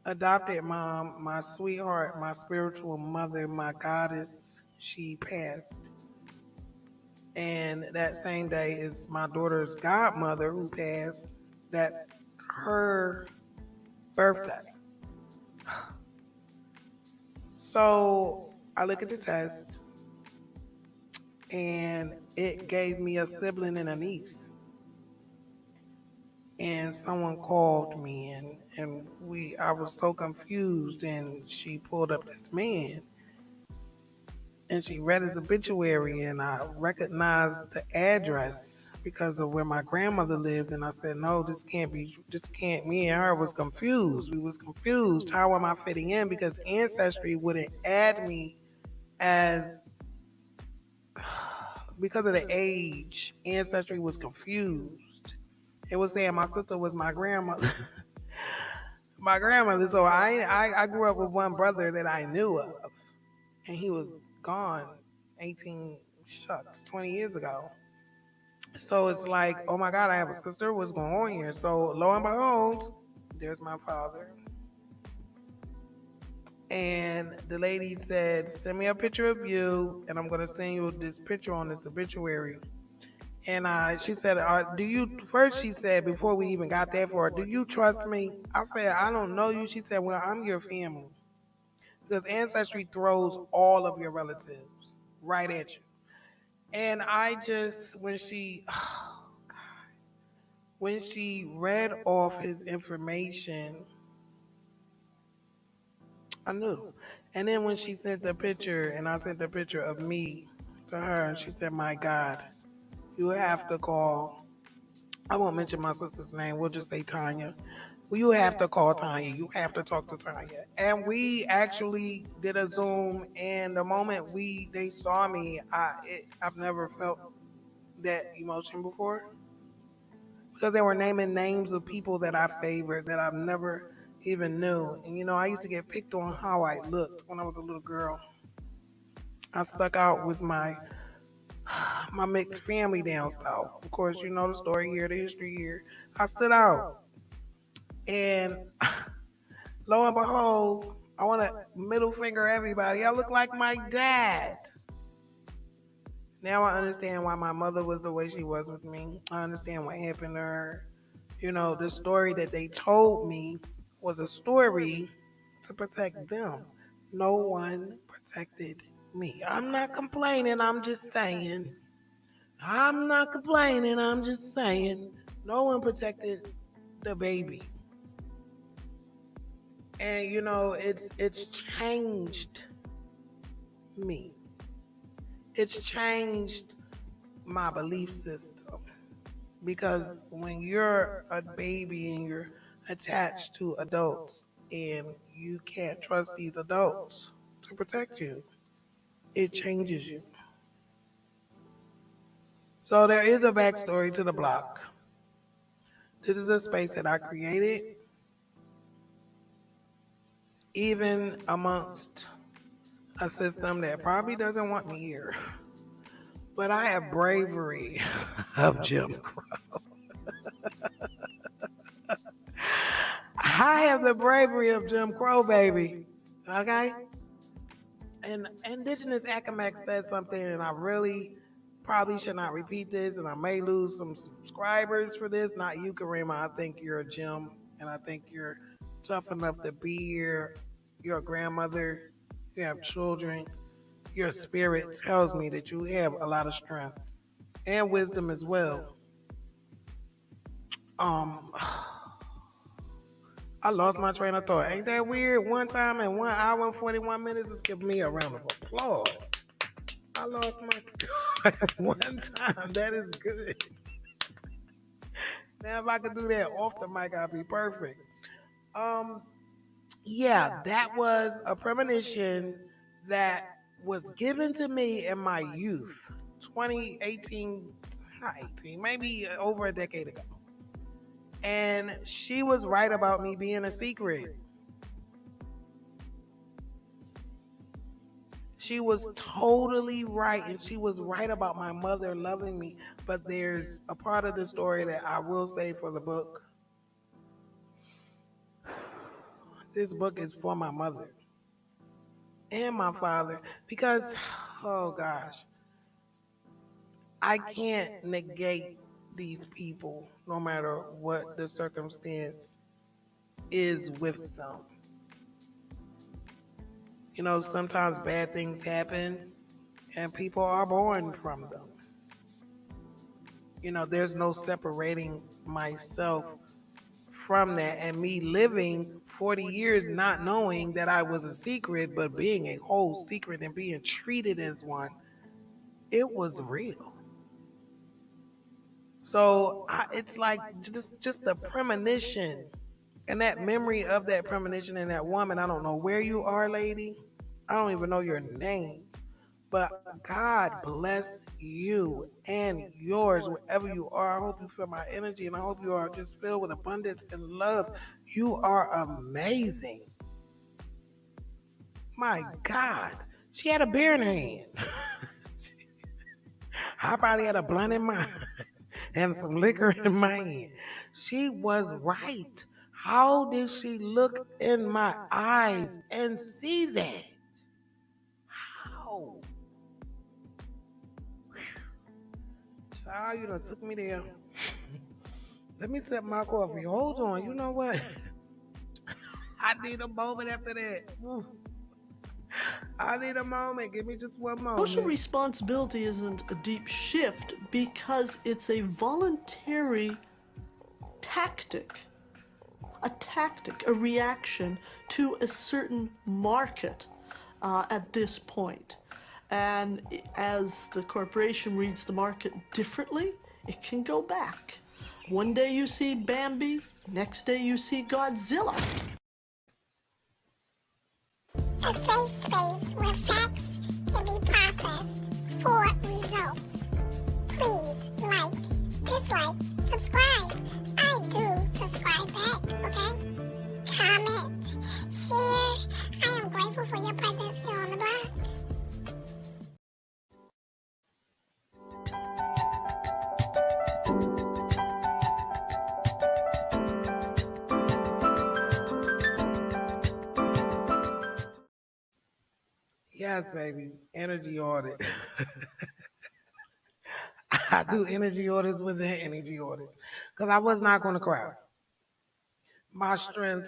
adopted mom, my sweetheart, my spiritual mother, my goddess, she passed. And that same day is my daughter's godmother who passed. That's her birthday. So I look at the test and it gave me a sibling and a niece. And someone called me and I was so confused, and she pulled up this man and she read his obituary, and I recognized the address because of where my grandmother lived, and I said, no, this can't, me and her was confused. We was confused. How am I fitting in? Because Ancestry wouldn't add me as, because of the age, Ancestry was confused. It was saying my sister was my grandmother. My grandmother. So I grew up with one brother that I knew of, and he was gone 20 years ago. So it's like, oh my God, I have a sister. What's going on here? So lo and behold, there's my father. And the lady said, send me a picture of you, and I'm going to send you this picture on this obituary. And she said, she said, before we even got that far, do you trust me? I said, I don't know you. She said, well, I'm your family. Because Ancestry throws all of your relatives right at you. And I just, when she read off his information, I knew. And then when she sent the picture, and I sent the picture of me to her, she said, my God, you have to call, I won't mention my sister's name, we'll just say Tanya. Well, you have to call Tanya. You have to talk to Tanya. And we actually did a Zoom, and the moment they saw me, I've never felt that emotion before because they were naming names of people that I favored that I've never even knew. And I used to get picked on how I looked when I was a little girl. I stuck out with my mixed family down south. Of course, you know the story here, the history here. I stood out, and lo and behold, I want to middle finger everybody. I look like my dad. Now I understand why my mother was the way she was with me. I understand what happened to her. The story that they told me was a story to protect them. No one protected me. I'm not complaining, I'm just saying. I'm not complaining, I'm just saying. No one protected the baby. And it's changed me. It's changed my belief system. Because when you're a baby and you're attached to adults and you can't trust these adults to protect you, it changes you. So there is a backstory to the block. This is a space that I created, even amongst a system that probably doesn't want me here. But I have bravery of Jim Crow. I have the bravery of Jim Crow, baby. Okay? And Indigenous Academic said something, and I really probably should not repeat this, and I may lose some subscribers for this. Not you, Karima. I think you're a gem, and I think you're tough enough to be here. You're a grandmother. You have children. Your spirit tells me that you have a lot of strength and wisdom as well. I lost my train of thought. Ain't that weird? One time in 1 hour and 41 minutes, let's give me a round of applause. I lost my thought one time. That is good. Now, if I could do that off the mic, I'd be perfect. Yeah, that was a premonition that was given to me in my youth, 2018, not 18, maybe over a decade ago. And she was right about me being a secret. She was totally right, and she was right about my mother loving me. But there's a part of the story that I will say for the book. This book is for my mother and my father because, oh gosh, I can't negate these people no matter what the circumstance is with them. Sometimes bad things happen and people are born from them. There's no separating myself from that, and me living 40 years not knowing that I was a secret, but being a whole secret and being treated as one, it was real. So it's like just the premonition and that memory of that premonition and that woman. I don't know where you are, lady. I don't even know your name. But God bless you and yours wherever you are. I hope you feel my energy, and I hope you are just filled with abundance and love. You are amazing. My God. She had a beer in her hand. I probably had a blunt in mine and some liquor in my hand. She was right. How did she look in my eyes and see that? How? Child, you done took me there. Let me sip my coffee. Hold on. You know what? I need a moment after that. I need a moment. Give me just one moment. Social responsibility isn't a deep shift because it's a voluntary tactic, a reaction to a certain market at this point. And as the corporation reads the market differently, it can go back. One day you see Bambi, Next day you see Godzilla. A safe space where facts can be processed for results. Please like, dislike, subscribe. I do subscribe back, okay? Comment, share. I am grateful for your presence here on the block. Yes, baby. Energy audit. I do energy audits within energy audits because I was not going to cry. My strength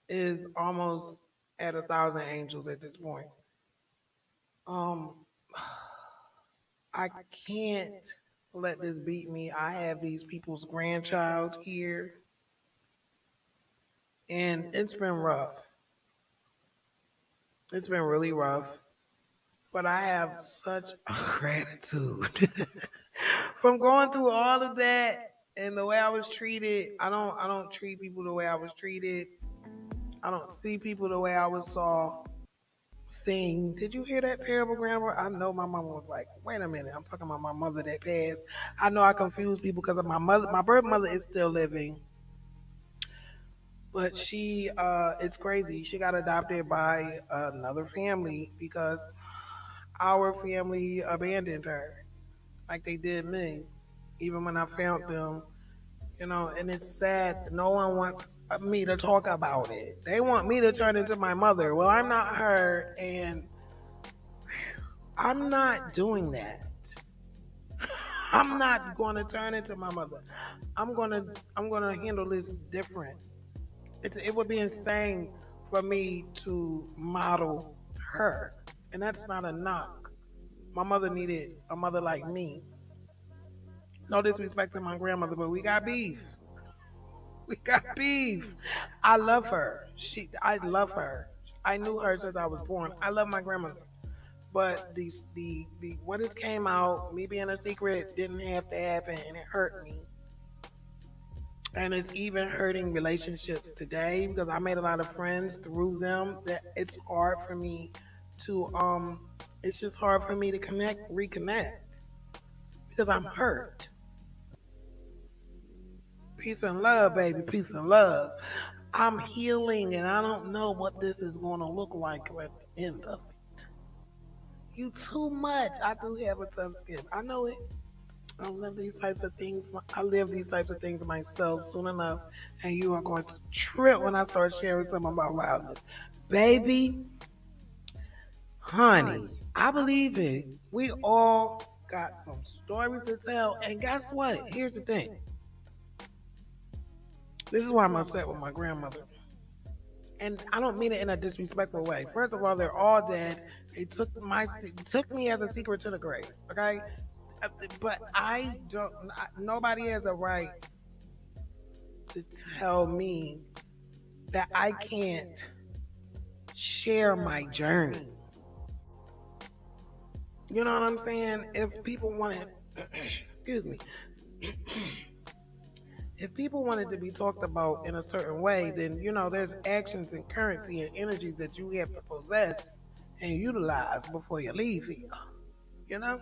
is almost at 1,000 angels at this point. Um, I can't let this beat me. I have these people's grandchild here, and it's been rough. It's been really rough, but I have such gratitude from going through all of that and the way I was treated. I don't treat people the way I was treated. I don't see people the way I was saw. Sing. Did you hear that terrible grammar? I know my mama was like, wait a minute, I'm talking about my mother that passed. I know I confuse people because of my mother. My birth mother is still living, but it's crazy. She got adopted by another family because our family abandoned her like they did me, even when I found them. And it's sad. No one wants me to talk about it. They want me to turn into my mother. Well, I'm not her, and I'm not doing that. I'm not going to turn into my mother. I'm gonna handle this different. It would be insane for me to model her, and that's not a knock. My mother needed a mother like me. No disrespect to my grandmother, but we got beef. We got beef. I love her. I love her. I knew her since I was born. I love my grandmother. But the what has came out, me being a secret, didn't have to happen, and it hurt me. And it's even hurting relationships today because I made a lot of friends through them. That it's hard for me to it's just hard for me to reconnect because I'm hurt. Peace and love, baby. Peace and love. I'm healing, and I don't know what this is going to look like at the end of it. You too much. I do have a tough skin. I know it. I live these types of things. I live these types of things myself soon enough, and you are going to trip when I start sharing some of my wildness. Baby, honey, I believe it. We all got some stories to tell, and guess what? Here's the thing. This is why I'm upset with my grandmother. And I don't mean it in a disrespectful way. First of all, they're all dead. They took me as a secret to the grave. Okay, but I don't. Nobody has a right to tell me that I can't share my journey. You know what I'm saying? If people wanted, excuse me, if people wanted to be talked about in a certain way, then there's actions and currency and energies that you have to possess and utilize before you leave here. You know,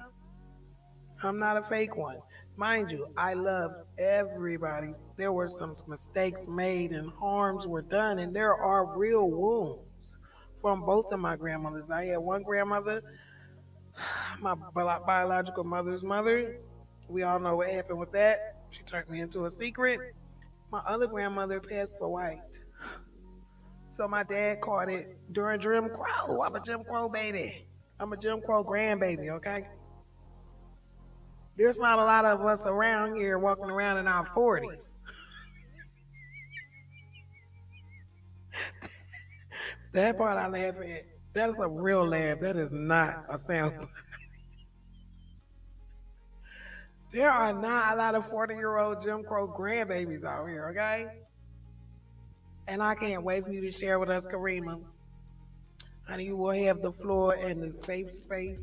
I'm not a fake one. Mind you, I love everybody. There were some mistakes made and harms were done, and there are real wounds from both of my grandmothers. I had one grandmother, my biological mother's mother. We all know what happened with that. She turned me into a secret. My other grandmother passed for white. So my dad caught it during Jim Crow. I'm a Jim Crow baby. I'm a Jim Crow grandbaby, okay? There's not a lot of us around here walking around in our 40s. That part I laugh at. That is a real laugh. That is not a sound. There are not a lot of 40-year-old Jim Crow grandbabies out here, okay? And I can't wait for you to share with us, Karima. Honey, you will have the floor and the safe space.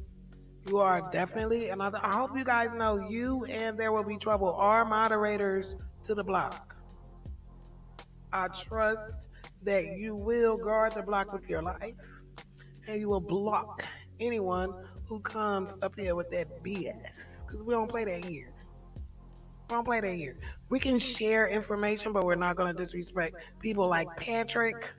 You are definitely, and I hope you guys know you and There Will Be Trouble are moderators to the block. I trust that you will guard the block with your life and you will block anyone who comes up here with that BS. Because we don't play that here. We don't play that here. We can share information, but we're not going to disrespect people like Patrick.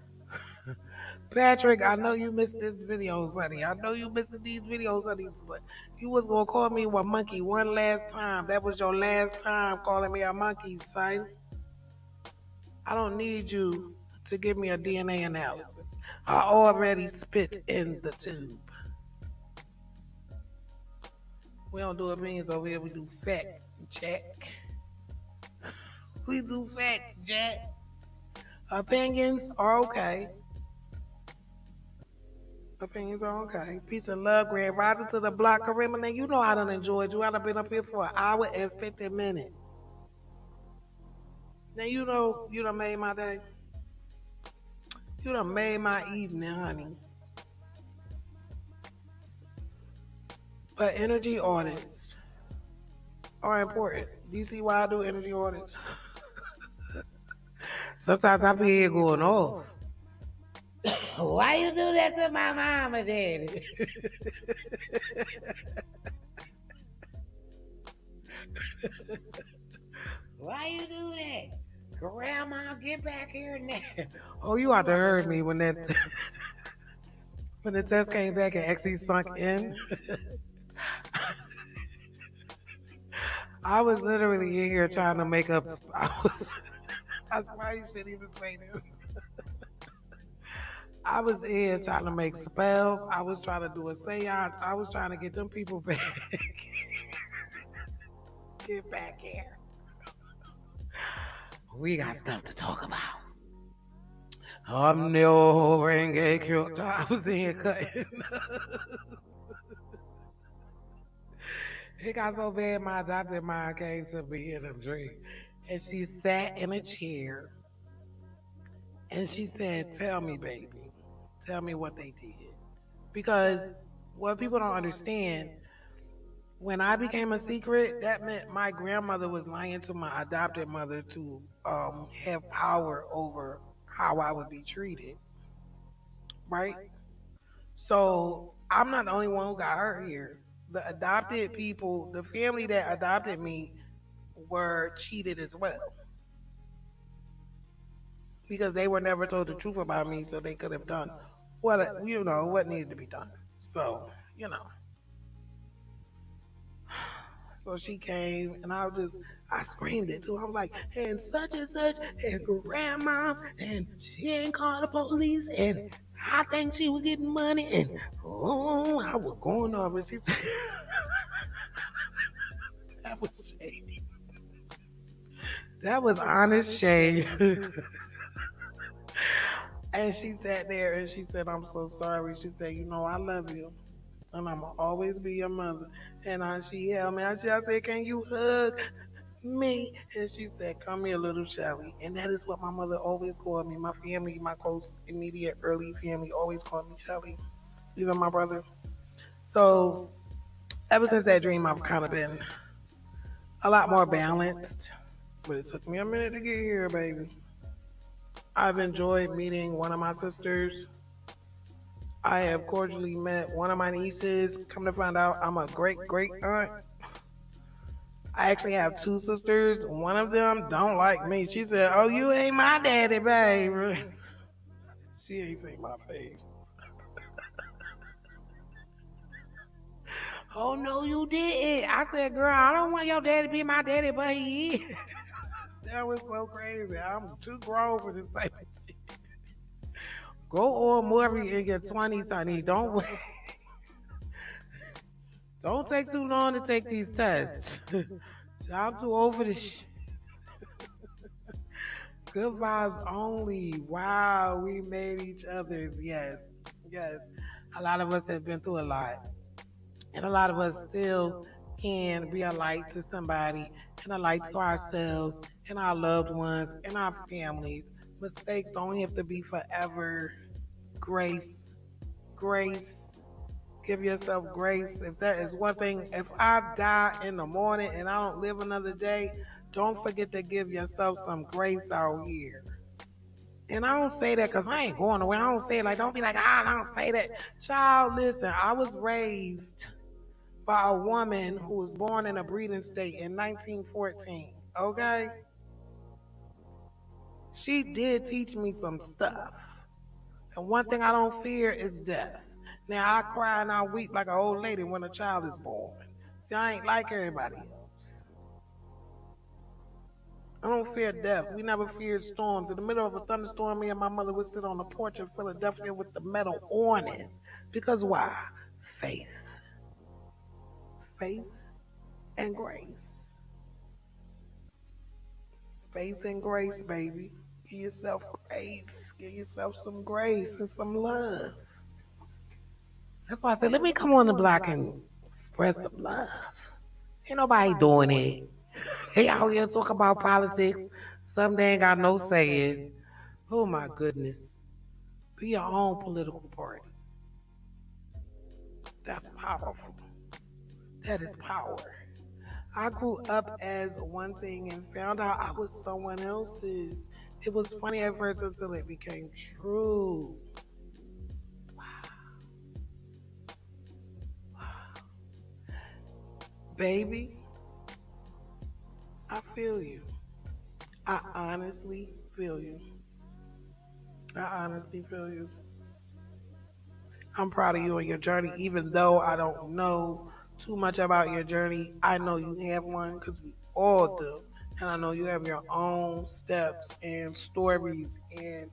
Patrick, I know you missed this video, honey. I know you missed these videos, honey. But you was gonna call me a monkey one last time. That was your last time calling me a monkey, son. I don't need you to give me a DNA analysis. I already spit in the tube. We don't do opinions over here. We do facts, Jack. We do facts, Jack. Opinions are okay. Opinions are okay. Peace and love, Grand Rising to the block. Karima, now you know I done enjoyed you. I done been up here for an hour and 50 minutes. Now you know you done made my day. You done made my evening, honey. But energy audits are important. Do you see why I do energy audits? Sometimes I be here going off. Why you do that to my mom and daddy? Why you do that? Grandma, get back here now. Oh, you ought to heard me when that when the test came back and actually sunk in. I was literally in here trying to make up. I probably shouldn't even say this. I was in trying to make spells. I was trying to do a seance. I was trying to get them people back. Get back here. We got stuff to talk about. I'm no renge cute. I was in here cutting. It got so bad, my adopted mom came to me in a dream. And she sat in a chair and she said, "Tell me, baby. Tell me what they did." Because what people don't understand, when I became a secret, that meant my grandmother was lying to my adopted mother to have power over how I would be treated, right? So I'm not the only one who got hurt here. The adopted people, the family that adopted me, were cheated as well because they were never told the truth about me, so they could have done what needed to be done. So you know. So she came and I screamed it too. I was like, and such and grandma, and she ain't called the police, and I think she was getting money, and oh, I was going off, and she said, that was shady. That was honest shade. And she sat there and she said, "I'm so sorry." She said, "I love you. And I'm gonna always be your mother." And she held me. I said, "Can you hug me?" And she said, "Come here, little Shelly." And that is what my mother always called me. My family, my close, immediate, early family always called me Shelly, even my brother. So ever since that dream, I've kind of been a lot more balanced. But it took me a minute to get here, baby. I've enjoyed meeting one of my sisters. I have cordially met one of my nieces. Come to find out, I'm a great great aunt. I actually have two sisters. One of them don't like me. She said, "Oh, you ain't my daddy, baby." She ain't seen my face. "Oh no, you didn't." I said, "Girl, I don't want your daddy to be my daddy, but he is." That was so crazy. I'm too grown for this type of shit. Go on Maury in your 20s, honey. Don't wait. Don't take too long to take these tests. I'm too over this shit. Good vibes only. Wow, we made each other's. Yes, yes. A lot of us have been through a lot. And a lot of us still can be a light to somebody and a light to ourselves and our loved ones and our families. Mistakes don't have to be forever. Grace, grace. Give yourself grace. If that is one thing, if I die in the morning and I don't live another day, don't forget to give yourself some grace out here. And I don't say that because I ain't going nowhere. I don't say it like, don't be like, ah, I don't say that. Child, listen, I was raised by a woman who was born in a breeding state in 1914. Okay? She did teach me some stuff. And one thing I don't fear is death. Now, I cry and I weep like an old lady when a child is born. See, I ain't like everybody else. I don't fear death. We never feared storms. In the middle of a thunderstorm, me and my mother would sit on the porch in Philadelphia with the metal awning. Because why? Faith. Faith and grace. Faith and grace, baby. Give yourself grace. Give yourself some grace and some love. That's why I said, let me come on the block and express some love. Ain't nobody doing it. They out here talk about politics. Some they ain't got no saying. Oh my goodness. Be your own political party. That's powerful. That is power. I grew up as one thing and found out I was someone else's. It was funny at first until it became true. Baby, I feel you. I honestly feel you. I honestly feel you. I'm proud of you and your journey, even though I don't know too much about your journey. I know you have one because we all do. And I know you have your own steps and stories and,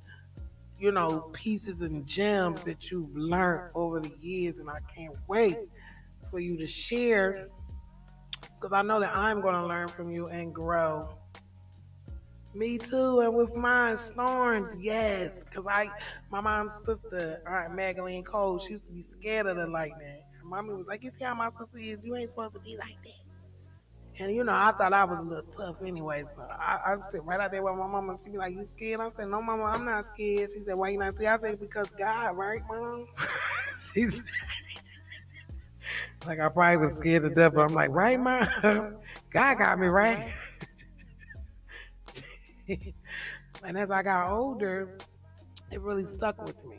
pieces and gems that you've learned over the years. And I can't wait for you to share because I know that I'm going to learn from you and grow. Me too, and with mine, Storms, yes. Because my mom's sister, Aunt Magdalene Cole, she used to be scared of the lightning. And mommy was like, you see how my sister is? You ain't supposed to be like that. And I thought I was a little tough anyway. So I sit right out there with my mama. She be like, you scared? I said, no, mama, I'm not scared. She said, why you not scared? I said, because God, right, mom? She's like, I probably was scared to death, but I'm like, right, mom? God got me right. And as I got older, it really stuck with me.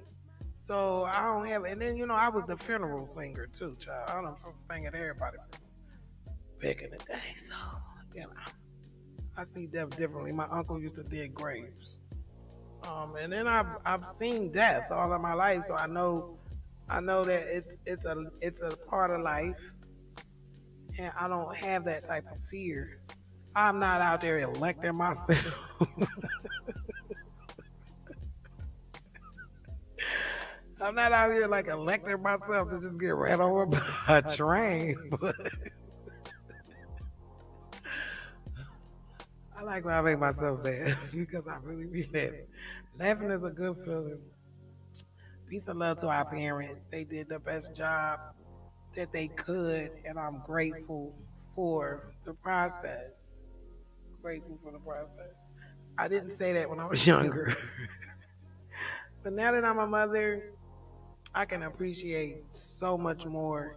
So I don't have, and then I was the funeral singer too, child. I don't sing at everybody back in the day. So you know, I see death differently. My uncle used to dig graves, and then I've seen death all of my life, so I know that it's a part of life, and I don't have that type of fear. I'm not out there electing myself. I'm not out here like electing myself to just get ran over by a train, but I like when I make myself laugh because I really be laughing. Laughing is a good feeling. Peace and love to our parents. They did the best job that they could, and I'm grateful for the process. Grateful for the process. I didn't say that when I was younger, but now that I'm a mother, I can appreciate so much more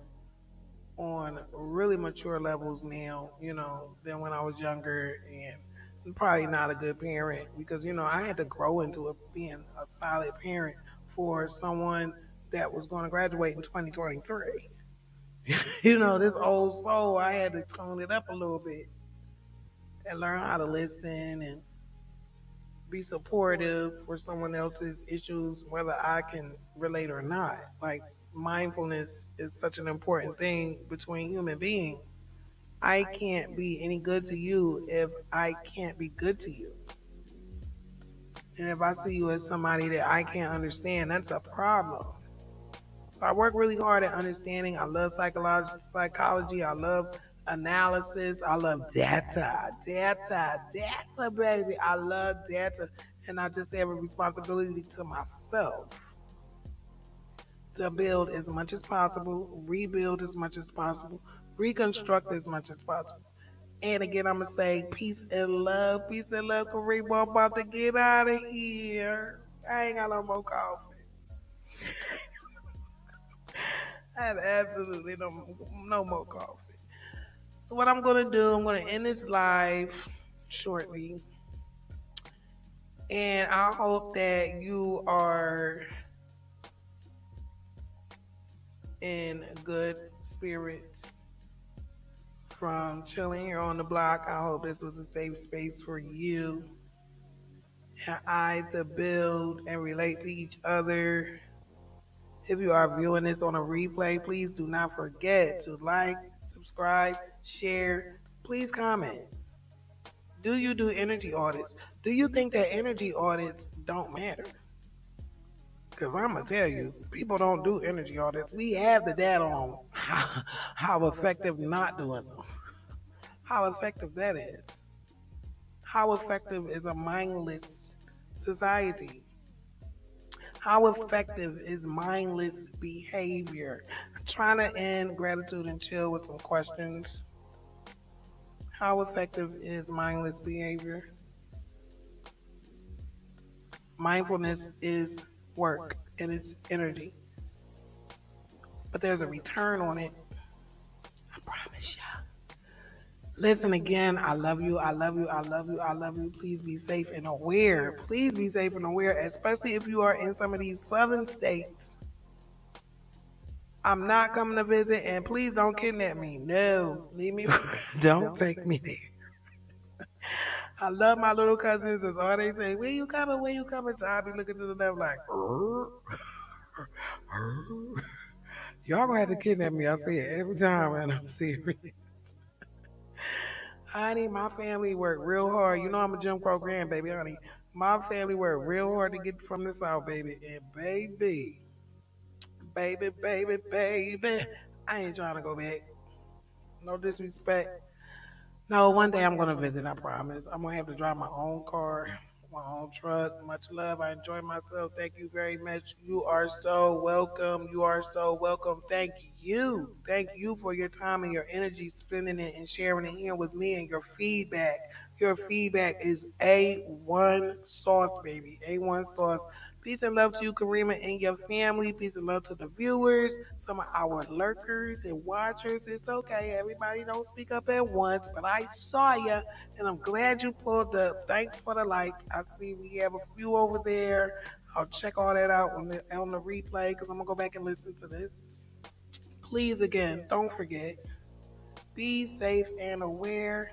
on really mature levels now, than when I was younger and probably not a good parent because, I had to grow into being a solid parent for someone that was going to graduate in 2023. This old soul, I had to tone it up a little bit and learn how to listen and be supportive for someone else's issues, whether I can relate or not. Like, mindfulness is such an important thing between human beings. I can't be any good to you if I can't be good to you. And if I see you as somebody that I can't understand, that's a problem. So I work really hard at understanding. I love psychology. I love analysis. I love data, baby. I love data. And I just have a responsibility to myself to build as much as possible, rebuild as much as possible, reconstruct as much as possible. And again, I'm gonna say peace and love, Kareem. I'm about to get out of here. I ain't got no more coffee. I have absolutely no more coffee. So what I'm gonna do, I'm gonna end this live shortly. And I hope that you are in good spirits from chilling here on the block. I hope this was a safe space for you and I to build and relate to each other. If you are viewing this on a replay, please do not forget to like, subscribe, share. Please comment. Do you do energy audits? Do you think that energy audits don't matter? Because I'm going to tell you, people don't do energy audits. We have the data on how effective not doing them, how effective that is. How effective is a mindless society? How effective is mindless behavior? I'm trying to end gratitude and chill with some questions. How effective is mindless behavior? Mindfulness is work and it's energy, but there's a return on it. I promise you. Listen again, I love you, I love you, I love you, I love you. Please be safe and aware. Please be safe and aware, especially if you are in some of these southern states. I'm not coming to visit, and please don't kidnap me. No, leave me. Don't take me there. I love my little cousins. That's all they say. Where you coming? Where you coming? So I be looking to the left like, y'all gonna have to kidnap me. I say it every time, and I'm serious. Honey, my family worked real hard. You know I'm a Jim Crow grandbaby, honey. My family worked real hard to get from the South, baby. And baby, I ain't trying to go back. No disrespect. No, one day I'm gonna visit. I promise. I'm gonna have to drive my own car, my own truck. Much love. I enjoy myself. Thank you very much. You are so welcome. You are so welcome. Thank you. Thank you for your time and your energy, spending it and sharing it here with me and your feedback. Your feedback is A1 sauce, baby. A1 sauce. Peace and love to you, Karima, and your family. Peace and love to the viewers, some of our lurkers and watchers. It's okay. Everybody don't speak up at once, but I saw you, and I'm glad you pulled up. Thanks for the likes. I see we have a few over there. I'll check all that out on the replay because I'm going to go back and listen to this. Please, again, don't forget, be safe and aware.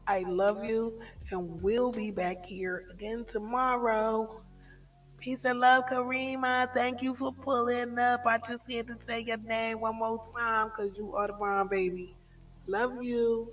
I love you, and we'll be back here again tomorrow. Peace and love, Karima. Thank you for pulling up. I just had to say your name one more time because you are the bomb, baby. Love you.